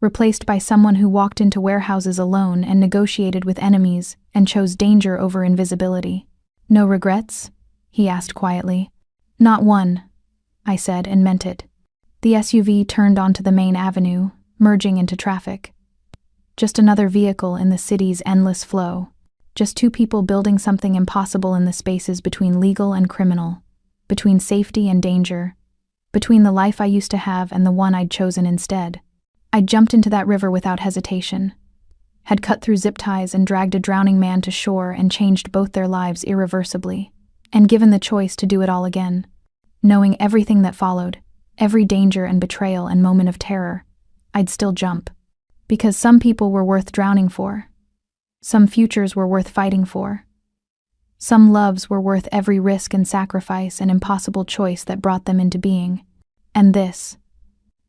replaced by someone who walked into warehouses alone and negotiated with enemies and chose danger over invisibility. No regrets? He asked quietly. Not one, I said and meant it. The SUV turned onto the main avenue, merging into traffic. Just another vehicle in the city's endless flow. Just two people building something impossible in the spaces between legal and criminal, between safety and danger, between the life I used to have and the one I'd chosen instead. I'd jumped into that river without hesitation, had cut through zip ties and dragged a drowning man to shore and changed both their lives irreversibly, and given the choice to do it all again, knowing everything that followed, every danger and betrayal and moment of terror, I'd still jump. Because some people were worth drowning for. Some futures were worth fighting for. Some loves were worth every risk and sacrifice and impossible choice that brought them into being. And this,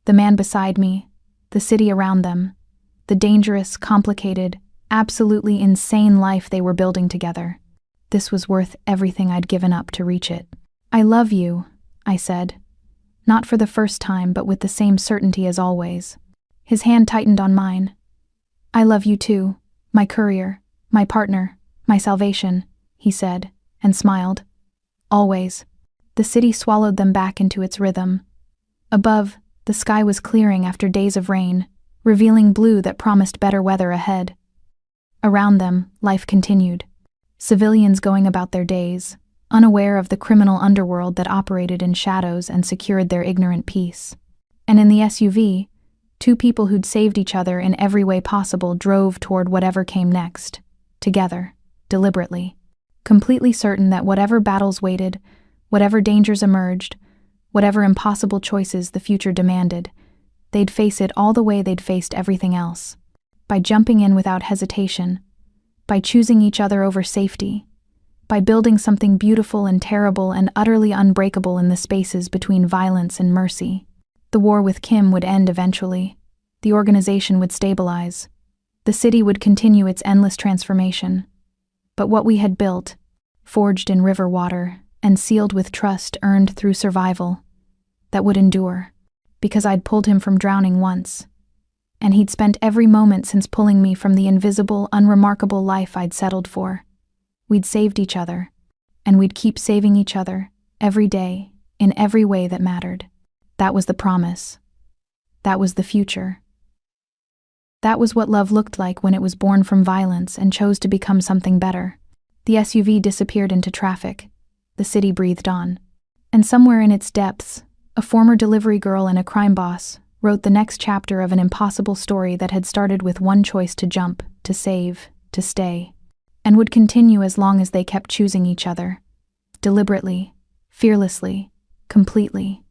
the man beside me, the city around them, the dangerous, complicated, absolutely insane life they were building together. This was worth everything I'd given up to reach it. I love you, I said. Not for the first time, but with the same certainty as always. His hand tightened on mine. I love you too, my courier, my partner, my salvation, he said, and smiled. Always. The city swallowed them back into its rhythm. Above, the sky was clearing after days of rain, revealing blue that promised better weather ahead. Around them, life continued. Civilians going about their days, unaware of the criminal underworld that operated in shadows and secured their ignorant peace. And in the SUV, two people who'd saved each other in every way possible drove toward whatever came next, together, deliberately, completely certain that whatever battles waited, whatever dangers emerged, whatever impossible choices the future demanded, they'd face it all the way they'd faced everything else, by jumping in without hesitation, by choosing each other over safety, by building something beautiful and terrible and utterly unbreakable in the spaces between violence and mercy. The war with Kim would end eventually. The organization would stabilize. The city would continue its endless transformation. But what we had built, forged in river water and sealed with trust earned through survival, that would endure, because I'd pulled him from drowning once, and he'd spent every moment since pulling me from the invisible, unremarkable life I'd settled for. We'd saved each other, and we'd keep saving each other, every day, in every way that mattered. That was the promise. That was the future. That was what love looked like when it was born from violence and chose to become something better. The SUV disappeared into traffic. The city breathed on. And somewhere in its depths, a former delivery girl and a crime boss, wrote the next chapter of an impossible story that had started with one choice to jump, to save, to stay, and would continue as long as they kept choosing each other. Deliberately, fearlessly, completely.